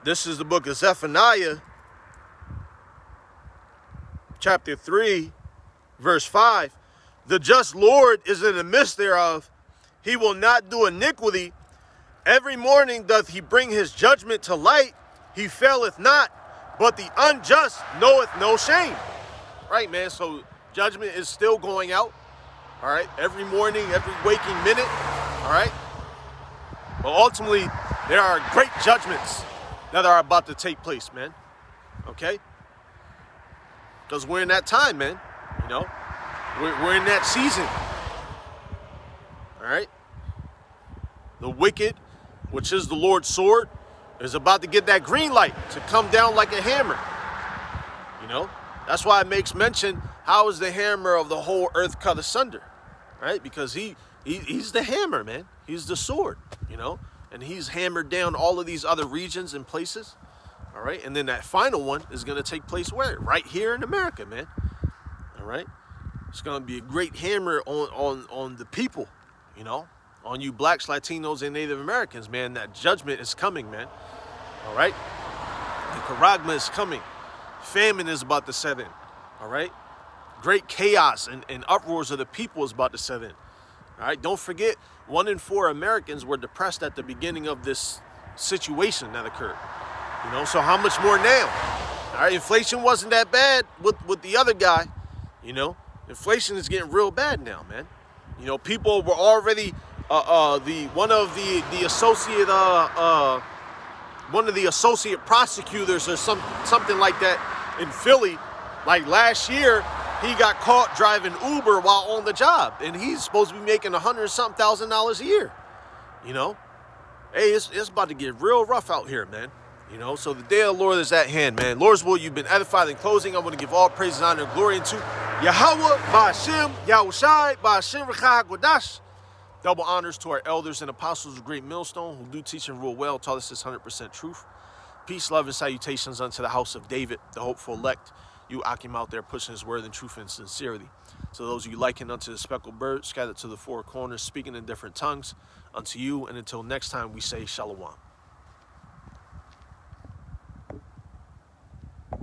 This is the book of Zephaniah, chapter 3, verse 5. The just Lord is in the midst thereof. He will not do iniquity. Every morning doth he bring his judgment to light. He faileth not, but the unjust knoweth no shame. Right, man? So judgment is still going out. All right? Every morning, every waking minute. All right? But ultimately, there are great judgments that are about to take place, man. Okay? Because we're in that time, man. You know? We're in that season. All right? The wicked, which is the Lord's sword, is about to get that green light to come down like a hammer. You know? That's why it makes mention, how is the hammer of the whole earth cut asunder? Right? Because he's the hammer, man. He's the sword, you know? And he's hammered down all of these other regions and places. All right? And then that final one is going to take place where? Right here in America, man. All right? It's going to be a great hammer on the people, you know? On you blacks, Latinos, and Native Americans, man. That judgment is coming, man. All right? The charagma is coming. Famine is about to set in. All right? Great chaos and uproars of the people is about to set in. All right? Don't forget, 1 in 4 Americans were depressed at the beginning of this situation that occurred. You know, so how much more now? All right? Inflation wasn't that bad with the other guy. You know? Inflation is getting real bad now, man. You know, people were already one of the associate prosecutors or something like that in Philly, like last year, he got caught driving Uber while on the job, and he's supposed to be making $100-something thousand a year. You know, hey, it's about to get real rough out here, man. You know, so the day of the Lord is at hand, man. Lord's will, you've been edified. In closing, I want to give all praise, honor, and glory unto Yahweh, Ba'ashem, Yahushai, Ba'ashem, Rechah HaKodash. Double honors to our elders and apostles of Great Millstone who do teach and rule well, taught us this 100% truth. Peace, love, and salutations unto the house of David, the hopeful elect. You Akim out there pushing his word in truth and sincerity. So those of you likened unto the speckled bird, scattered to the four corners, speaking in different tongues, unto you, and until next time we say Shalom.